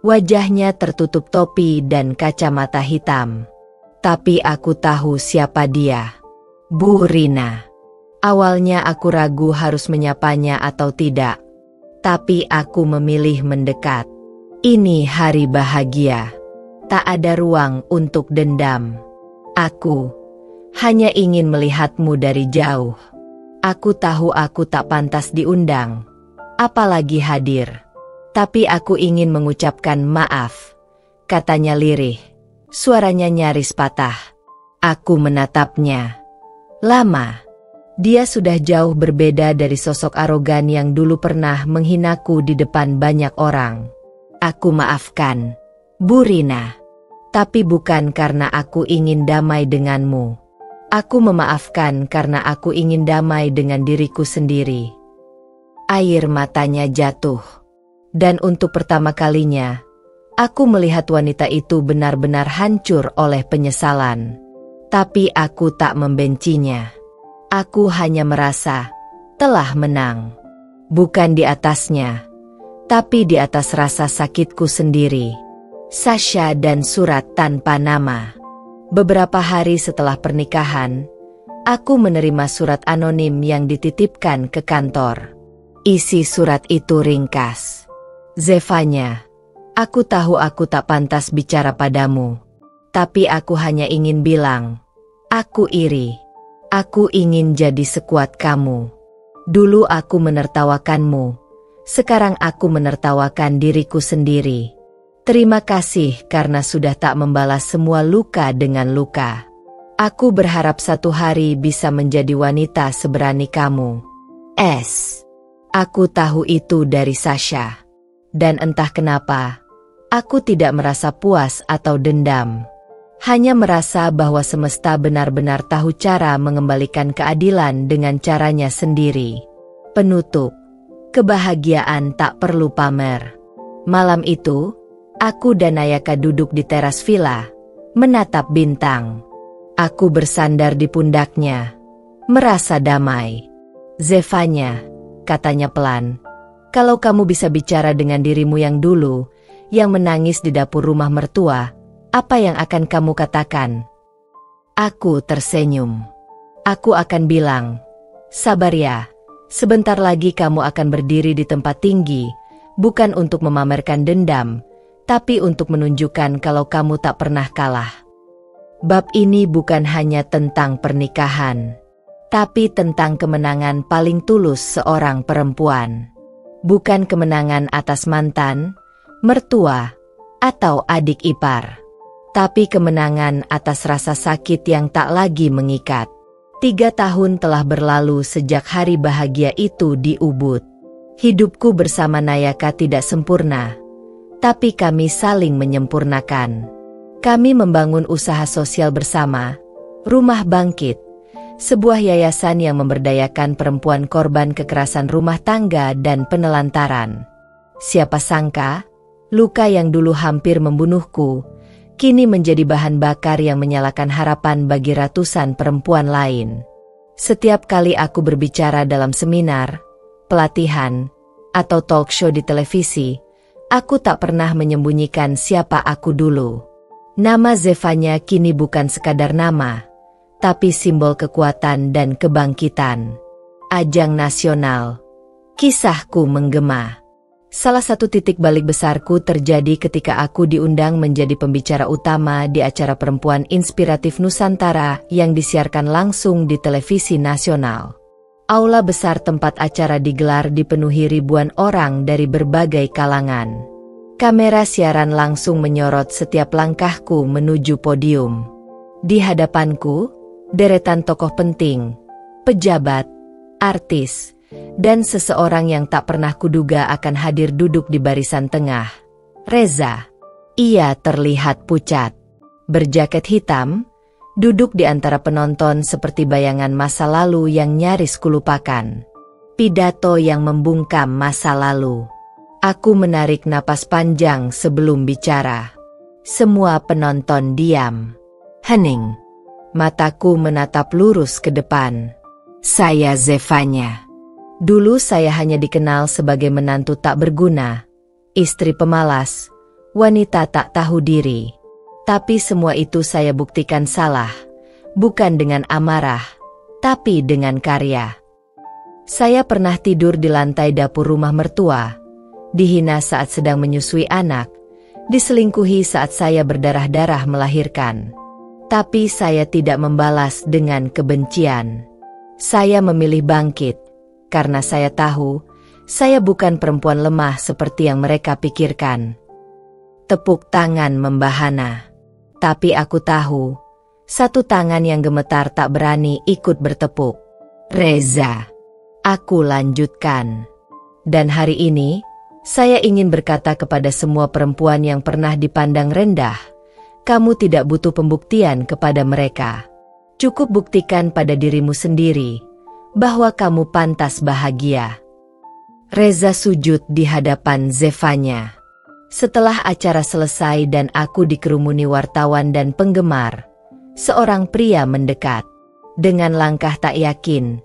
Wajahnya tertutup topi dan kacamata hitam. Tapi aku tahu siapa dia. Burina. Awalnya aku ragu harus menyapanya atau tidak. Tapi aku memilih mendekat. Ini hari bahagia. Tak ada ruang untuk dendam. Aku hanya ingin melihatmu dari jauh. Aku tahu aku tak pantas diundang, apalagi hadir. Tapi aku ingin mengucapkan maaf, katanya lirih. Suaranya nyaris patah. Aku menatapnya. Lama. Dia sudah jauh berbeda dari sosok arogan yang dulu pernah menghinaku di depan banyak orang. Aku maafkan, Burina. Tapi bukan karena aku ingin damai denganmu. Aku memaafkan karena aku ingin damai dengan diriku sendiri. Air matanya jatuh. Dan untuk pertama kalinya, aku melihat wanita itu benar-benar hancur oleh penyesalan. Tapi aku tak membencinya. Aku hanya merasa telah menang. Bukan di atasnya, tapi di atas rasa sakitku sendiri. Sasha dan surat tanpa nama. Beberapa hari setelah pernikahan, aku menerima surat anonim yang dititipkan ke kantor. Isi surat itu ringkas. Zevanya, Aku tahu aku tak pantas bicara padamu. Tapi aku hanya ingin bilang, aku iri. Aku ingin jadi sekuat kamu. Dulu aku menertawakanmu. Sekarang aku menertawakan diriku sendiri. Terima kasih karena sudah tak membalas semua luka dengan luka. Aku berharap satu hari bisa menjadi wanita seberani kamu. Aku tahu itu dari Sasha. Dan entah kenapa, aku tidak merasa puas atau dendam. Hanya merasa bahwa semesta benar-benar tahu cara mengembalikan keadilan dengan caranya sendiri. Penutup. Kebahagiaan tak perlu pamer. Malam itu, aku dan Nayaka duduk di teras villa, menatap bintang. Aku bersandar di pundaknya, merasa damai. Zevanya, katanya pelan, kalau kamu bisa bicara dengan dirimu yang dulu, yang menangis di dapur rumah mertua, apa yang akan kamu katakan? Aku tersenyum. Aku akan bilang, sabar ya, sebentar lagi kamu akan berdiri di tempat tinggi, bukan untuk memamerkan dendam, tapi untuk menunjukkan kalau kamu tak pernah kalah. Bab ini bukan hanya tentang pernikahan, tapi tentang kemenangan paling tulus seorang perempuan. Bukan kemenangan atas mantan, mertua, atau adik ipar. Tapi kemenangan atas rasa sakit yang tak lagi mengikat. 3 tahun telah berlalu sejak hari bahagia itu di Ubud. Hidupku bersama Nayaka tidak sempurna, tapi kami saling menyempurnakan. Kami membangun usaha sosial bersama, Rumah Bangkit, sebuah yayasan yang memberdayakan perempuan korban kekerasan rumah tangga dan penelantaran. Siapa sangka, luka yang dulu hampir membunuhku, kini menjadi bahan bakar yang menyalakan harapan bagi ratusan perempuan lain. Setiap kali aku berbicara dalam seminar, pelatihan, atau talk show di televisi, aku tak pernah menyembunyikan siapa aku dulu. Nama Zevanya kini bukan sekadar nama, tapi simbol kekuatan dan kebangkitan. Ajang nasional. Kisahku menggema. Salah satu titik balik besarku terjadi ketika aku diundang menjadi pembicara utama di acara Perempuan Inspiratif Nusantara yang disiarkan langsung di televisi nasional. Aula besar tempat acara digelar dipenuhi ribuan orang dari berbagai kalangan. Kamera siaran langsung menyorot setiap langkahku menuju podium. Di hadapanku, deretan tokoh penting, pejabat, artis, dan seseorang yang tak pernah kuduga akan hadir duduk di barisan tengah. Reza. Ia terlihat pucat, berjaket hitam, duduk di antara penonton seperti bayangan masa lalu yang nyaris kulupakan. Pidato yang membungkam masa lalu. Aku menarik napas panjang sebelum bicara. Semua penonton diam. Hening. Mataku menatap lurus ke depan. Saya Zevanya. Dulu saya hanya dikenal sebagai menantu tak berguna, istri pemalas, wanita tak tahu diri. Tapi semua itu saya buktikan salah, bukan dengan amarah, tapi dengan karya. Saya pernah tidur di lantai dapur rumah mertua, dihina saat sedang menyusui anak, diselingkuhi saat saya berdarah-darah melahirkan. Tapi saya tidak membalas dengan kebencian. Saya memilih bangkit. Karena saya tahu, saya bukan perempuan lemah seperti yang mereka pikirkan. Tepuk tangan membahana. Tapi aku tahu, satu tangan yang gemetar tak berani ikut bertepuk. Reza. Aku lanjutkan. Dan hari ini, saya ingin berkata kepada semua perempuan yang pernah dipandang rendah, kamu tidak butuh pembuktian kepada mereka. Cukup buktikan pada dirimu sendiri bahwa kamu pantas bahagia. Reza sujud di hadapan Zevanya. Setelah acara selesai dan aku dikerumuni wartawan dan penggemar, seorang pria mendekat. Dengan langkah tak yakin,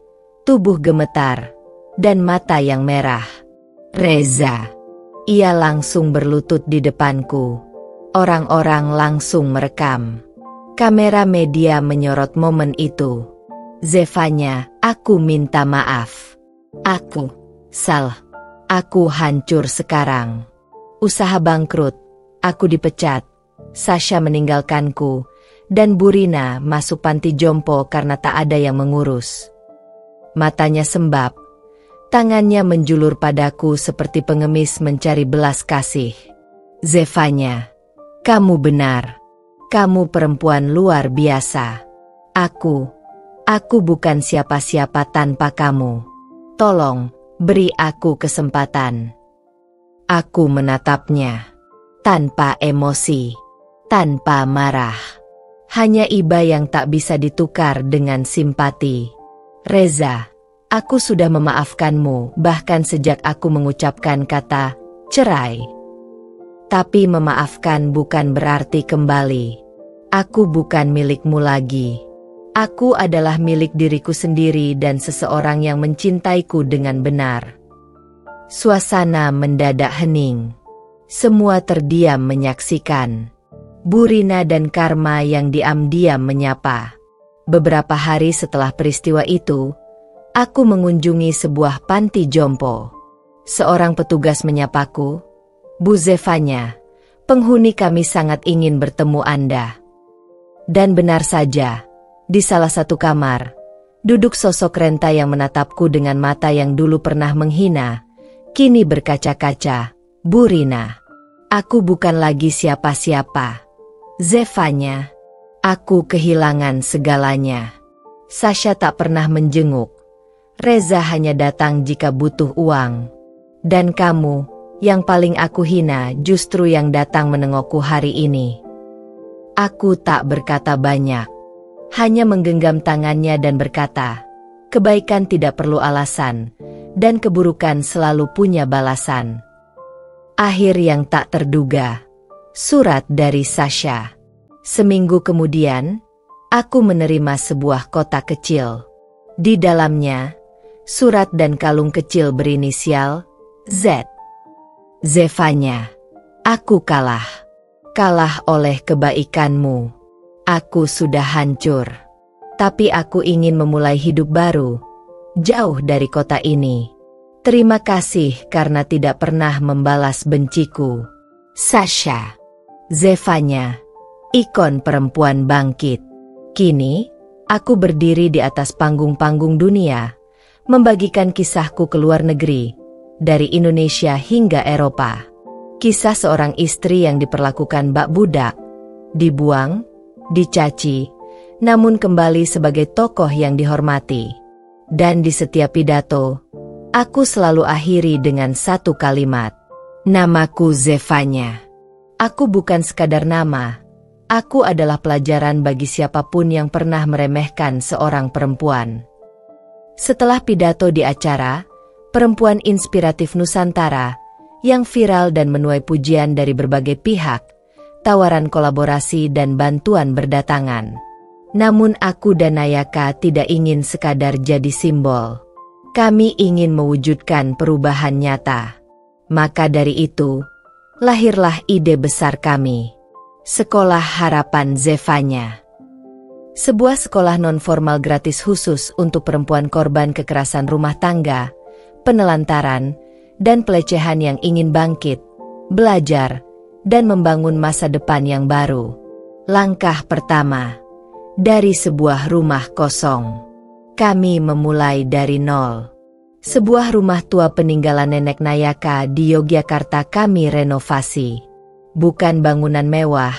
tubuh gemetar, dan mata yang merah. Reza. Ia langsung berlutut di depanku. Orang-orang langsung merekam. Kamera media menyorot momen itu. Zevanya, aku minta maaf. Aku salah. Aku hancur sekarang. Usaha bangkrut, Aku dipecat, Sasha meninggalkanku, dan Burina masuk panti jompo karena tak ada yang mengurus. Matanya sembab, tangannya menjulur padaku seperti pengemis mencari belas kasih. Zevanya, kamu benar. Kamu perempuan luar biasa. Aku bukan siapa-siapa tanpa kamu. Tolong, beri aku kesempatan. Aku menatapnya. Tanpa emosi. Tanpa marah. Hanya iba yang tak bisa ditukar dengan simpati. Reza, aku sudah memaafkanmu bahkan sejak aku mengucapkan kata cerai. Tapi memaafkan bukan berarti kembali. Aku bukan milikmu lagi. Aku adalah milik diriku sendiri dan seseorang yang mencintaiku dengan benar. Suasana mendadak hening. Semua terdiam menyaksikan. Burina dan Karma yang diam-diam menyapa. Beberapa hari setelah peristiwa itu, aku mengunjungi sebuah panti jompo. Seorang petugas menyapaku, Bu Zevanya, penghuni kami sangat ingin bertemu Anda. Dan benar saja, di salah satu kamar, duduk sosok renta yang menatapku dengan mata yang dulu pernah menghina, kini berkaca-kaca. Burina, aku bukan lagi siapa-siapa. Zevanya, aku kehilangan segalanya. Sasha tak pernah menjenguk. Reza hanya datang jika butuh uang. Dan kamu, yang paling aku hina, justru yang datang menengokku hari ini. Aku tak berkata banyak. Hanya menggenggam tangannya dan berkata, kebaikan tidak perlu alasan, dan keburukan selalu punya balasan. Akhir yang tak terduga. Surat dari Sasha. Seminggu kemudian, aku menerima sebuah kotak kecil. Di dalamnya, surat dan kalung kecil berinisial Z. Zevanya, aku kalah. Kalah oleh kebaikanmu. Aku sudah hancur. Tapi aku ingin memulai hidup baru, jauh dari kota ini. Terima kasih karena tidak pernah membalas benciku. Sasha. Zevanya, ikon perempuan bangkit. Kini, aku berdiri di atas panggung-panggung dunia, membagikan kisahku ke luar negeri, dari Indonesia hingga Eropa. Kisah seorang istri yang diperlakukan bak budak, dibuang, dicaci, namun kembali sebagai tokoh yang dihormati. Dan di setiap pidato, aku selalu akhiri dengan satu kalimat. Namaku Zevanya. Aku bukan sekadar nama. Aku adalah pelajaran bagi siapapun yang pernah meremehkan seorang perempuan. Setelah pidato di acara Perempuan Inspiratif Nusantara, yang viral dan menuai pujian dari berbagai pihak, tawaran kolaborasi dan bantuan berdatangan. Namun aku dan Nayaka tidak ingin sekadar jadi simbol. Kami ingin mewujudkan perubahan nyata. Maka dari itu, lahirlah ide besar kami. Sekolah Harapan Zevanya. Sebuah sekolah non-formal gratis khusus untuk perempuan korban kekerasan rumah tangga, penelantaran, dan pelecehan yang ingin bangkit, belajar, dan membangun masa depan yang baru. Langkah pertama, dari sebuah rumah kosong. Kami memulai dari nol. Sebuah rumah tua peninggalan nenek Nayaka di Yogyakarta kami renovasi. Bukan bangunan mewah,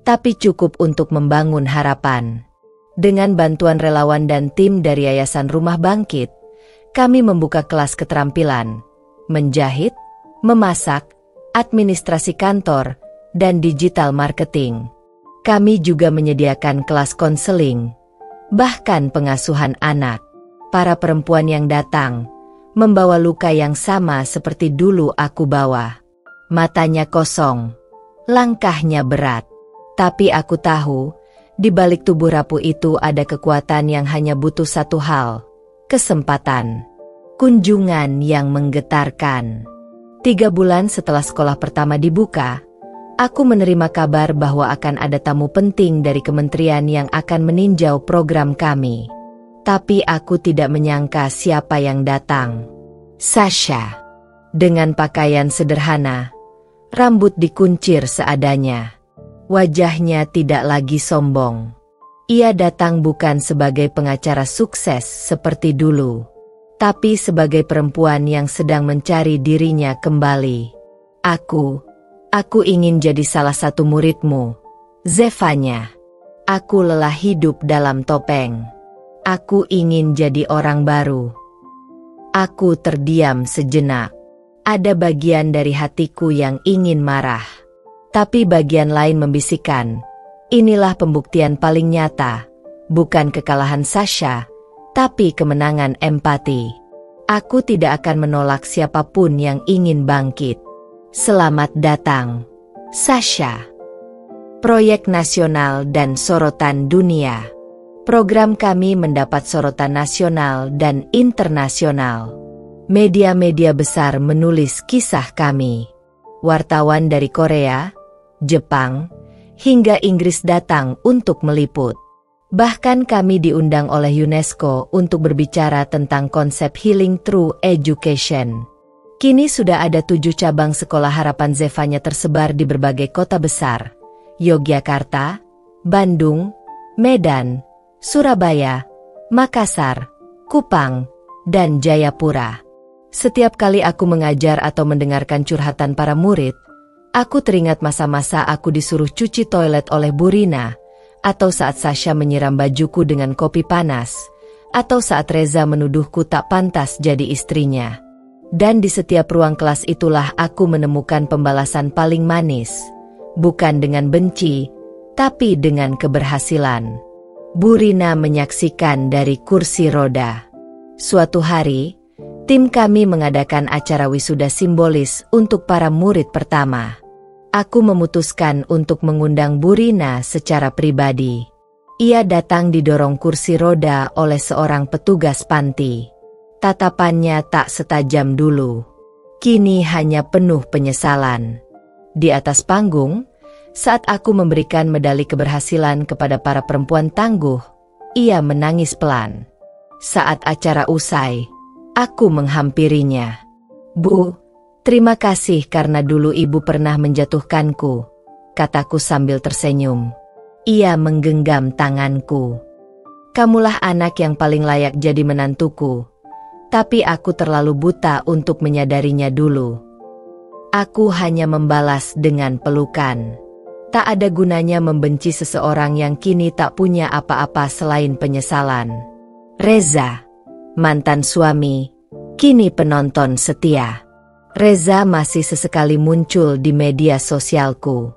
tapi cukup untuk membangun harapan. Dengan bantuan relawan dan tim dari Yayasan Rumah Bangkit, kami membuka kelas keterampilan, menjahit, memasak, administrasi kantor, dan digital marketing. Kami juga menyediakan kelas konseling, bahkan pengasuhan anak. Para perempuan yang datang, membawa luka yang sama seperti dulu aku bawa. Matanya kosong, langkahnya berat. Tapi aku tahu, di balik tubuh rapuh itu ada kekuatan yang hanya butuh satu hal, kesempatan. Kunjungan yang menggetarkan. 3 bulan setelah sekolah pertama dibuka, aku menerima kabar bahwa akan ada tamu penting dari kementerian yang akan meninjau program kami. Tapi aku tidak menyangka siapa yang datang. Sasha. Dengan pakaian sederhana, Rambut dikuncir seadanya. Wajahnya tidak lagi sombong. Ia datang bukan sebagai pengacara sukses seperti dulu, tapi sebagai perempuan yang sedang mencari dirinya kembali. Aku ingin jadi salah satu muridmu, Zevanya. Aku lelah hidup dalam topeng. Aku ingin jadi orang baru. Aku terdiam sejenak. Ada bagian dari hatiku yang ingin marah. Tapi bagian lain membisikkan, inilah pembuktian paling nyata, bukan kekalahan Sasha, tapi kemenangan empati. Aku tidak akan menolak siapapun yang ingin bangkit. Selamat datang, Sasha. Proyek nasional dan sorotan dunia. Program kami mendapat sorotan nasional dan internasional. Media-media besar menulis kisah kami. Wartawan dari Korea, Jepang, hingga Inggris datang untuk meliput. Bahkan kami diundang oleh UNESCO untuk berbicara tentang konsep healing through education. Kini sudah ada 7 cabang sekolah harapan Zevanya tersebar di berbagai kota besar. Yogyakarta, Bandung, Medan, Surabaya, Makassar, Kupang, dan Jayapura. Setiap kali aku mengajar atau mendengarkan curhatan para murid, aku teringat masa-masa aku disuruh cuci toilet oleh Bu Rina, atau saat Sasha menyiram bajuku dengan kopi panas, atau saat Reza menuduhku tak pantas jadi istrinya. Dan di setiap ruang kelas itulah aku menemukan pembalasan paling manis. Bukan dengan benci, tapi dengan keberhasilan. Bu Rina menyaksikan dari kursi roda. Suatu hari, tim kami mengadakan acara wisuda simbolis untuk para murid pertama. Aku memutuskan untuk mengundang Bu Rina secara pribadi. Ia datang didorong kursi roda oleh seorang petugas panti. Tatapannya tak setajam dulu. Kini hanya penuh penyesalan. Di atas panggung, saat aku memberikan medali keberhasilan kepada para perempuan tangguh, ia menangis pelan. Saat acara usai, aku menghampirinya. Bu, terima kasih karena dulu ibu pernah menjatuhkanku, kataku sambil tersenyum. Ia menggenggam tanganku. Kamulah anak yang paling layak jadi menantuku, tapi aku terlalu buta untuk menyadarinya dulu. Aku hanya membalas dengan pelukan. Tak ada gunanya membenci seseorang yang kini tak punya apa-apa selain penyesalan. Reza, mantan suami, kini penonton setia. Reza masih sesekali muncul di media sosialku.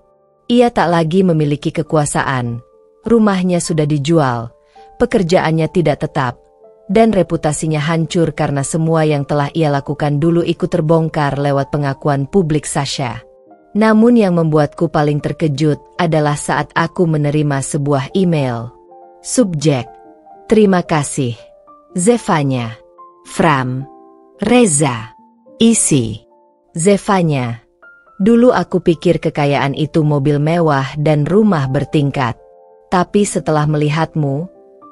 Ia tak lagi memiliki kekuasaan, rumahnya sudah dijual, pekerjaannya tidak tetap, dan reputasinya hancur karena semua yang telah ia lakukan dulu ikut terbongkar lewat pengakuan publik Sasha. Namun yang membuatku paling terkejut adalah saat aku menerima sebuah email. Subjek, terima kasih, Zevanya. From Reza. Isi, Zevanya. Dulu aku pikir kekayaan itu mobil mewah dan rumah bertingkat. Tapi setelah melihatmu,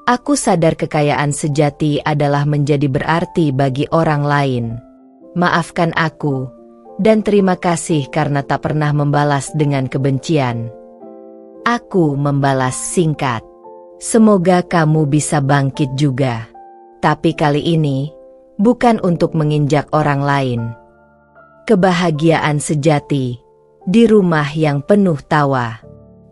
aku sadar kekayaan sejati adalah menjadi berarti bagi orang lain. Maafkan aku, dan terima kasih karena tak pernah membalas dengan kebencian. Aku membalas singkat. Semoga kamu bisa bangkit juga. Tapi kali ini, bukan untuk menginjak orang lain. Kebahagiaan sejati, di rumah yang penuh tawa.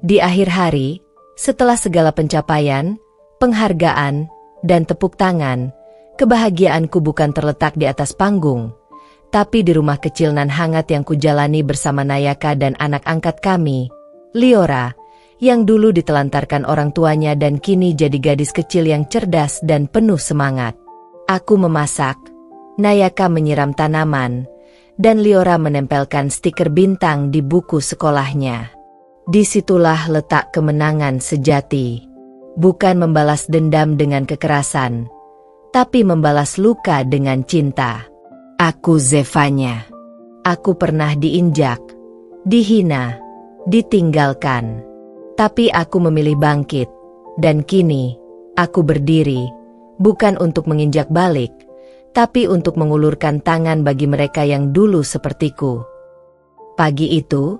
Di akhir hari, setelah segala pencapaian, penghargaan, dan tepuk tangan, kebahagiaanku bukan terletak di atas panggung, tapi di rumah kecil nan hangat yang kujalani bersama Nayaka dan anak angkat kami, Liora, yang dulu ditelantarkan orang tuanya dan kini jadi gadis kecil yang cerdas dan penuh semangat. Aku memasak, Nayaka menyiram tanaman, dan Liora menempelkan stiker bintang di buku sekolahnya. Disitulah letak kemenangan sejati. Bukan membalas dendam dengan kekerasan, tapi membalas luka dengan cinta. Aku Zevanya. Aku pernah diinjak, dihina, ditinggalkan. Tapi aku memilih bangkit, dan kini, aku berdiri, bukan untuk menginjak balik, tapi untuk mengulurkan tangan bagi mereka yang dulu sepertiku. Pagi itu,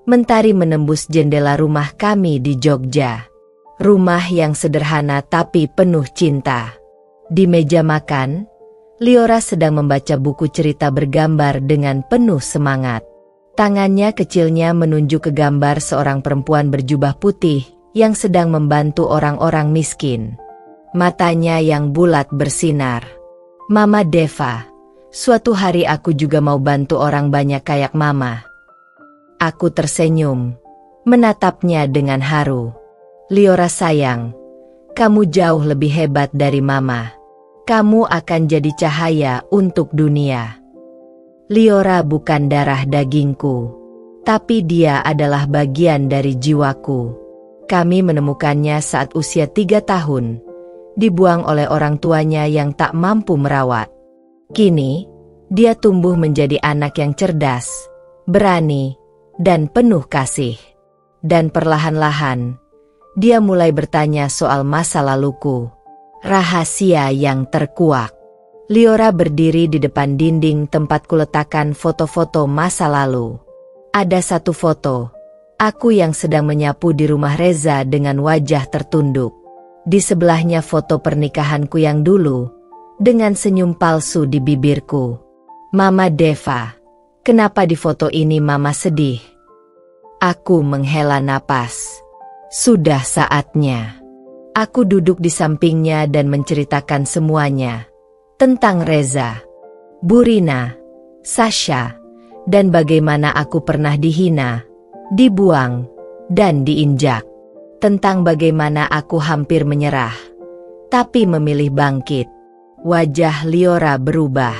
mentari menembus jendela rumah kami di Jogja. Rumah yang sederhana tapi penuh cinta. Di meja makan, Liora sedang membaca buku cerita bergambar dengan penuh semangat. Tangannya kecilnya menunjuk ke gambar seorang perempuan berjubah putih yang sedang membantu orang-orang miskin. Matanya yang bulat bersinar. Mama Deva, suatu hari aku juga mau bantu orang banyak kayak Mama. Aku tersenyum, menatapnya dengan haru. Liora sayang, kamu jauh lebih hebat dari Mama. Kamu akan jadi cahaya untuk dunia. Liora bukan darah dagingku, tapi dia adalah bagian dari jiwaku. Kami menemukannya saat usia 3 tahun, dibuang oleh orang tuanya yang tak mampu merawat. Kini, dia tumbuh menjadi anak yang cerdas, berani, dan penuh kasih. Dan perlahan-lahan, dia mulai bertanya soal masa laluku, rahasia yang terkuak. Liora berdiri di depan dinding tempat kuletakkan foto-foto masa lalu. Ada satu foto, aku yang sedang menyapu di rumah Reza dengan wajah tertunduk. Di sebelahnya foto pernikahanku yang dulu, dengan senyum palsu di bibirku. Mama Deva, kenapa di foto ini Mama sedih? Aku menghela napas. Sudah saatnya. Aku duduk di sampingnya dan menceritakan semuanya. Tentang Reza, Burina, Sasha, dan bagaimana aku pernah dihina, dibuang, dan diinjak. Tentang bagaimana aku hampir menyerah, tapi memilih bangkit. Wajah Liora berubah.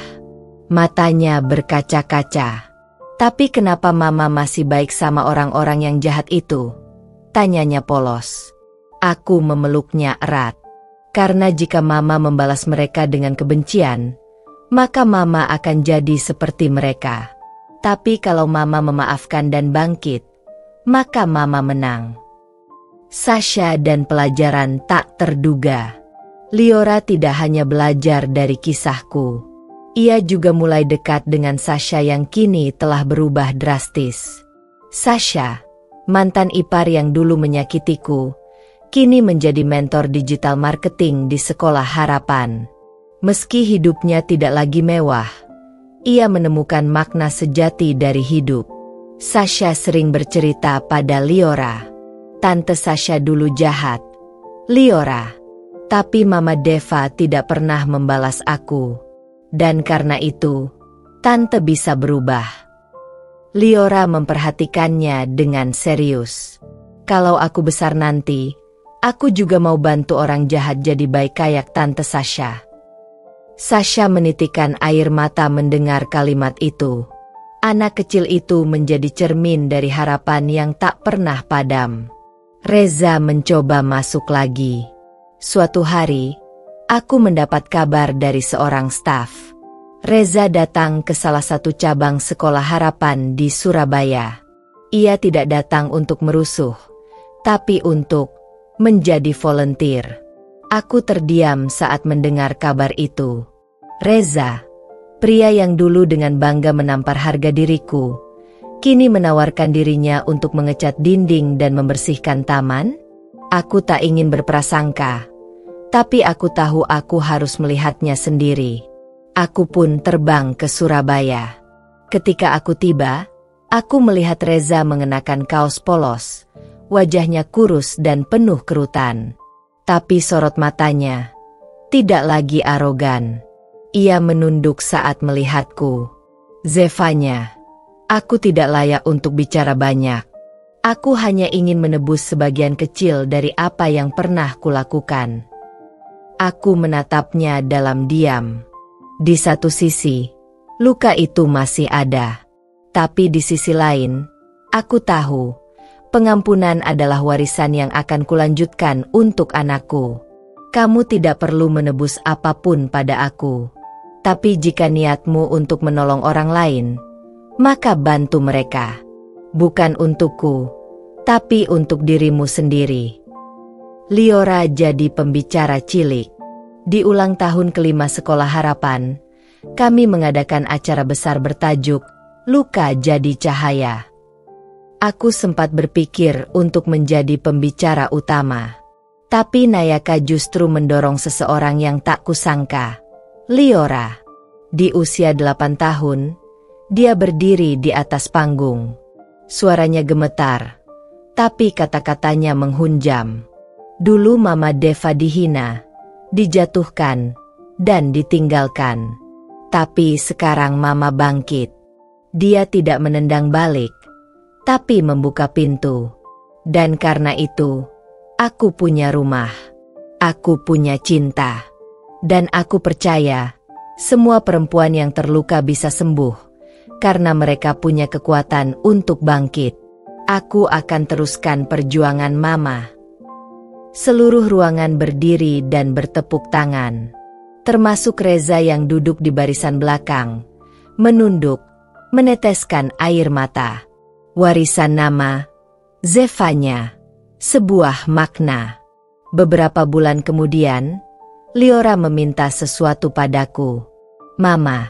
Matanya berkaca-kaca. Tapi kenapa Mama masih baik sama orang-orang yang jahat itu? Tanyanya polos. Aku memeluknya erat. Karena jika Mama membalas mereka dengan kebencian, maka Mama akan jadi seperti mereka. Tapi kalau Mama memaafkan dan bangkit, maka Mama menang. Sasha dan pelajaran tak terduga. Liora tidak hanya belajar dari kisahku. Ia juga mulai dekat dengan Sasha yang kini telah berubah drastis. Sasha, mantan ipar yang dulu menyakitiku, kini menjadi mentor digital marketing di Sekolah Harapan. Meski hidupnya tidak lagi mewah, ia menemukan makna sejati dari hidup. Sasha sering bercerita pada Liora. Tante Sasha dulu jahat, Liora. Tapi Mama Deva tidak pernah membalas aku. Dan karena itu, Tante bisa berubah. Liora memperhatikannya dengan serius. Kalau aku besar nanti, aku juga mau bantu orang jahat jadi baik kayak Tante Sasha. Sasha menitikkan air mata mendengar kalimat itu. Anak kecil itu menjadi cermin dari harapan yang tak pernah padam. Reza mencoba masuk lagi. Suatu hari, aku mendapat kabar dari seorang staf. Reza datang ke salah satu cabang Sekolah Harapan di Surabaya. Ia tidak datang untuk merusuh, tapi untuk menjadi volunteer. Aku terdiam saat mendengar kabar itu. Reza, pria yang dulu dengan bangga menampar harga diriku, kini menawarkan dirinya untuk mengecat dinding dan membersihkan taman? Aku tak ingin berprasangka, tapi aku tahu aku harus melihatnya sendiri. Aku pun terbang ke Surabaya. Ketika aku tiba, aku melihat Reza mengenakan kaos polos, wajahnya kurus dan penuh kerutan. Tapi sorot matanya tidak lagi arogan. Ia menunduk saat melihatku. Zevanya, aku tidak layak untuk bicara banyak. Aku hanya ingin menebus sebagian kecil dari apa yang pernah kulakukan. Aku menatapnya dalam diam. Di satu sisi, luka itu masih ada. Tapi di sisi lain, aku tahu, pengampunan adalah warisan yang akan kulanjutkan untuk anakku. Kamu tidak perlu menebus apapun pada aku. Tapi jika niatmu untuk menolong orang lain, maka bantu mereka. Bukan untukku, tapi untuk dirimu sendiri. Liora jadi pembicara cilik. Di ulang tahun ke-5 Sekolah Harapan, kami mengadakan acara besar bertajuk luka jadi cahaya. Aku sempat berpikir untuk menjadi pembicara utama. Tapi Nayaka justru mendorong seseorang yang tak kusangka. Liora. Di usia 8 tahun, dia berdiri di atas panggung. Suaranya gemetar, tapi kata-katanya menghunjam. Dulu Mama Deva dihina, dijatuhkan, dan ditinggalkan. Tapi sekarang Mama bangkit. Dia tidak menendang balik, tapi membuka pintu. Dan karena itu, aku punya rumah, aku punya cinta, dan aku percaya semua perempuan yang terluka bisa sembuh karena mereka punya kekuatan untuk bangkit. Aku akan teruskan perjuangan Mama. Seluruh ruangan berdiri dan bertepuk tangan, termasuk Reza yang duduk di barisan belakang, menunduk, meneteskan air mata. Warisan nama Zevanya. Sebuah makna. Beberapa bulan kemudian, Liora meminta sesuatu padaku. Mama,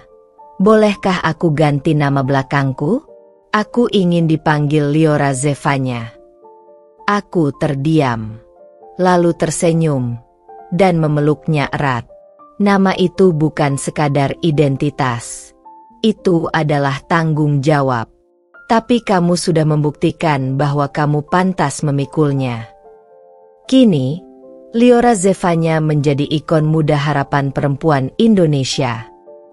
bolehkah aku ganti nama belakangku? Aku ingin dipanggil Liora Zevanya. Aku terdiam, lalu tersenyum, dan memeluknya erat. Nama itu bukan sekadar identitas. Itu adalah tanggung jawab. Tapi kamu sudah membuktikan bahwa kamu pantas memikulnya. Kini, Liora Zevanya menjadi ikon muda harapan perempuan Indonesia.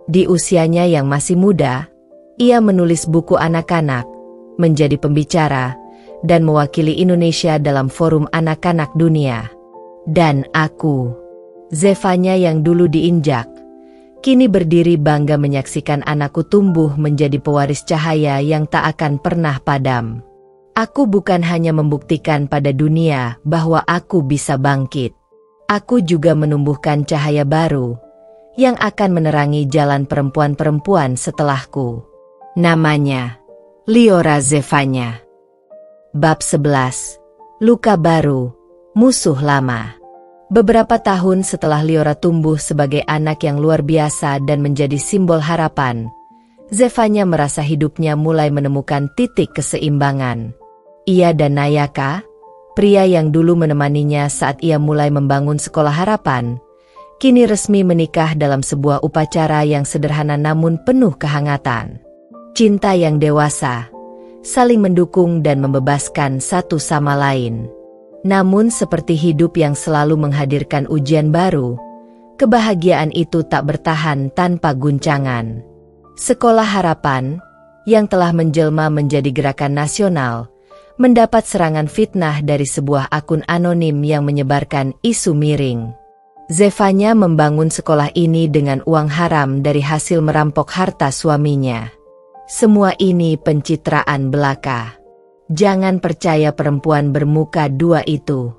Di usianya yang masih muda, ia menulis buku anak-anak, menjadi pembicara, dan mewakili Indonesia dalam forum anak-anak dunia. Dan aku, Zevanya yang dulu diinjak, kini berdiri bangga menyaksikan anakku tumbuh menjadi pewaris cahaya yang tak akan pernah padam. Aku bukan hanya membuktikan pada dunia bahwa aku bisa bangkit. Aku juga menumbuhkan cahaya baru yang akan menerangi jalan perempuan-perempuan setelahku. Namanya Liora Zevanya. Bab 11. Luka baru, musuh lama. Beberapa tahun setelah Liora tumbuh sebagai anak yang luar biasa dan menjadi simbol harapan, Zevanya merasa hidupnya mulai menemukan titik keseimbangan. Ia dan Nayaka, pria yang dulu menemaninya saat ia mulai membangun sekolah harapan, kini resmi menikah dalam sebuah upacara yang sederhana namun penuh kehangatan. Cinta yang dewasa, saling mendukung dan membebaskan satu sama lain. Namun seperti hidup yang selalu menghadirkan ujian baru, kebahagiaan itu tak bertahan tanpa guncangan. Sekolah Harapan, yang telah menjelma menjadi gerakan nasional, mendapat serangan fitnah dari sebuah akun anonim yang menyebarkan isu miring. Zevanya membangun sekolah ini dengan uang haram dari hasil merampok harta suaminya. Semua ini pencitraan belaka. Jangan percaya perempuan bermuka dua itu.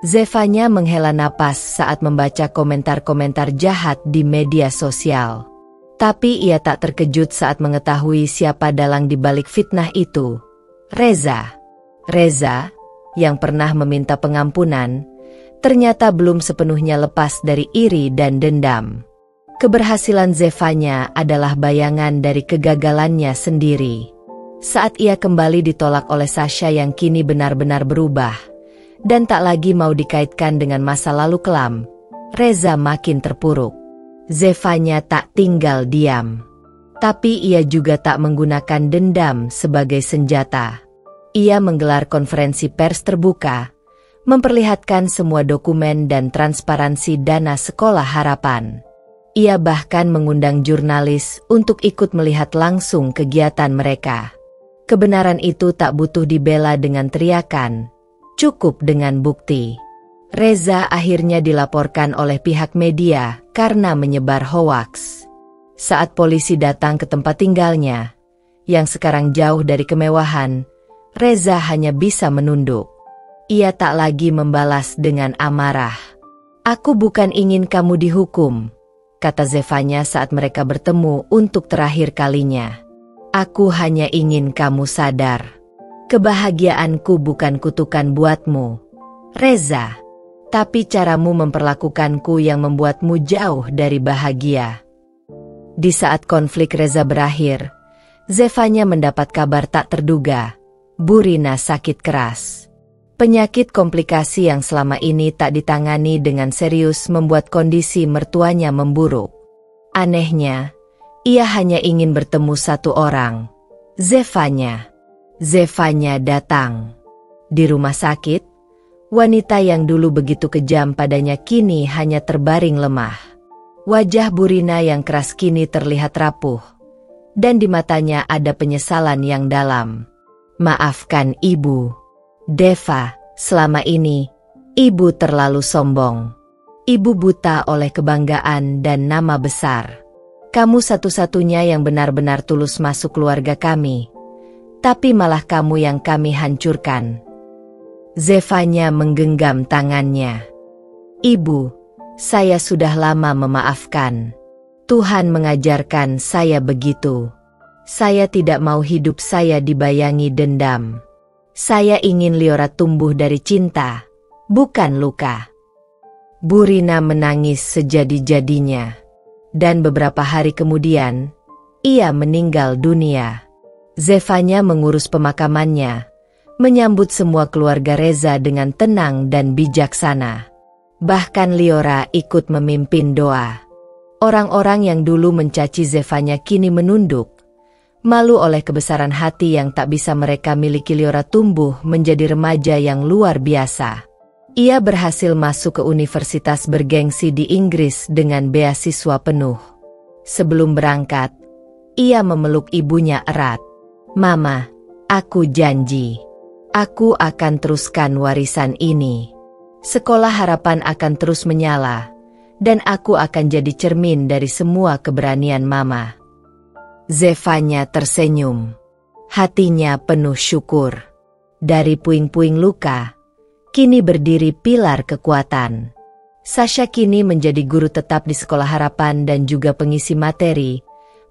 Zevanya menghela napas saat membaca komentar-komentar jahat di media sosial. Tapi ia tak terkejut saat mengetahui siapa dalang di balik fitnah itu. Reza. Reza, yang pernah meminta pengampunan, ternyata belum sepenuhnya lepas dari iri dan dendam. Keberhasilan Zevanya adalah bayangan dari kegagalannya sendiri. Saat ia kembali ditolak oleh Sasha yang kini benar-benar berubah, dan tak lagi mau dikaitkan dengan masa lalu kelam, Reza makin terpuruk. Zevanya tak tinggal diam. Tapi ia juga tak menggunakan dendam sebagai senjata. Ia menggelar konferensi pers terbuka, memperlihatkan semua dokumen dan transparansi dana sekolah harapan. Ia bahkan mengundang jurnalis untuk ikut melihat langsung kegiatan mereka. Kebenaran itu tak butuh dibela dengan teriakan, cukup dengan bukti. Reza akhirnya dilaporkan oleh pihak media karena menyebar hoaks. Saat polisi datang ke tempat tinggalnya, yang sekarang jauh dari kemewahan, Reza hanya bisa menunduk. Ia tak lagi membalas dengan amarah. "Aku bukan ingin kamu dihukum," kata Zevanya saat mereka bertemu untuk terakhir kalinya. "Aku hanya ingin kamu sadar. Kebahagiaanku bukan kutukan buatmu, Reza. Tapi caramu memperlakukanku yang membuatmu jauh dari bahagia." Di saat konflik Reza berakhir, Zevanya mendapat kabar tak terduga. Burina sakit keras. Penyakit komplikasi yang selama ini tak ditangani dengan serius membuat kondisi mertuanya memburuk. Anehnya, ia hanya ingin bertemu satu orang, Zevanya. Zevanya datang. Di rumah sakit, wanita yang dulu begitu kejam padanya kini hanya terbaring lemah. Wajah Burina yang keras kini terlihat rapuh, dan di matanya ada penyesalan yang dalam. Maafkan ibu. Deva, selama ini, ibu terlalu sombong. Ibu buta oleh kebanggaan dan nama besar. Kamu satu-satunya yang benar-benar tulus masuk keluarga kami. Tapi malah kamu yang kami hancurkan. Zevanya menggenggam tangannya. Ibu, saya sudah lama memaafkan. Tuhan mengajarkan saya begitu. Saya tidak mau hidup saya dibayangi dendam. Saya ingin Liora tumbuh dari cinta, bukan luka. Burina menangis sejadi-jadinya. Dan beberapa hari kemudian, ia meninggal dunia. Zevanya mengurus pemakamannya, menyambut semua keluarga Reza dengan tenang dan bijaksana. Bahkan Liora ikut memimpin doa. Orang-orang yang dulu mencaci Zevanya kini menunduk. Malu oleh kebesaran hati yang tak bisa mereka miliki, Liora tumbuh menjadi remaja yang luar biasa. Ia berhasil masuk ke universitas bergengsi di Inggris dengan beasiswa penuh. Sebelum berangkat, ia memeluk ibunya erat. Mama, aku janji. Aku akan teruskan warisan ini. Sekolah harapan akan terus menyala, dan aku akan jadi cermin dari semua keberanian Mama. Zevanya tersenyum. Hatinya penuh syukur. Dari puing-puing luka, kini berdiri pilar kekuatan. Sasha kini menjadi guru tetap di sekolah harapan dan juga pengisi materi,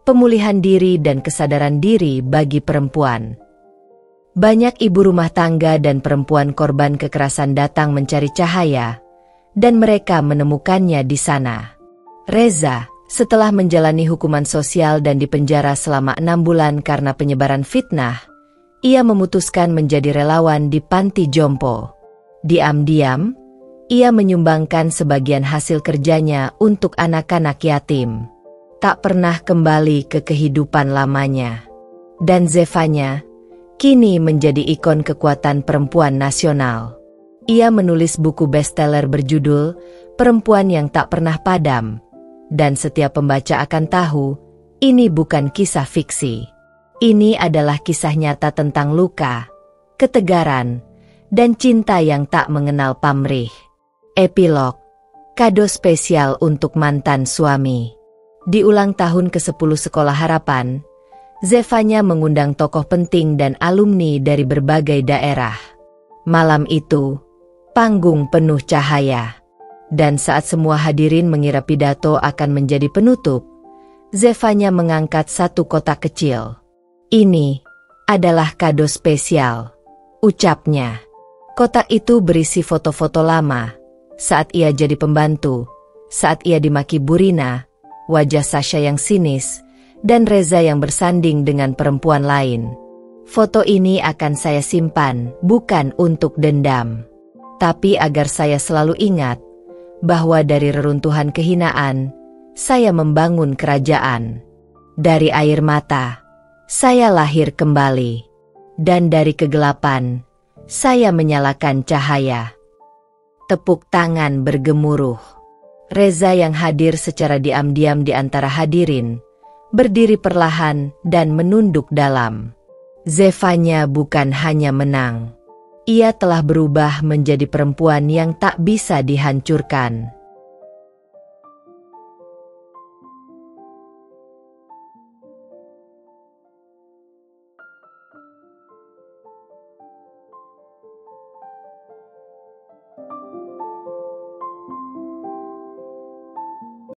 pemulihan diri dan kesadaran diri bagi perempuan. Banyak ibu rumah tangga dan perempuan korban kekerasan datang mencari cahaya, dan mereka menemukannya di sana. Reza, setelah menjalani hukuman sosial dan dipenjara selama 6 bulan karena penyebaran fitnah, ia memutuskan menjadi relawan di panti jompo. Diam-diam, ia menyumbangkan sebagian hasil kerjanya untuk anak-anak yatim. Tak pernah kembali ke kehidupan lamanya. Dan Zevanya kini menjadi ikon kekuatan perempuan nasional. Ia menulis buku bestseller berjudul Perempuan yang Tak Pernah Padam. Dan setiap pembaca akan tahu, ini bukan kisah fiksi. Ini adalah kisah nyata tentang luka, ketegaran, dan cinta yang tak mengenal pamrih. Epilog, kado spesial untuk mantan suami. Di ulang tahun ke-10 Sekolah Harapan, Zevanya mengundang tokoh penting dan alumni dari berbagai daerah. Malam itu, panggung penuh cahaya. Dan saat semua hadirin mengira pidato akan menjadi penutup, Zevanya mengangkat satu kotak kecil. Ini adalah kado spesial, ucapnya. Kotak itu berisi foto-foto lama, saat ia jadi pembantu, saat ia dimaki Burina, wajah Sasha yang sinis, dan Reza yang bersanding dengan perempuan lain. Foto ini akan saya simpan, bukan untuk dendam, tapi agar saya selalu ingat bahwa dari reruntuhan kehinaan, saya membangun kerajaan. Dari air mata, saya lahir kembali. Dan dari kegelapan, saya menyalakan cahaya. Tepuk tangan bergemuruh. Reza yang hadir secara diam-diam di antara hadirin, berdiri perlahan dan menunduk dalam. Zevanya bukan hanya menang. Ia telah berubah menjadi perempuan yang tak bisa dihancurkan.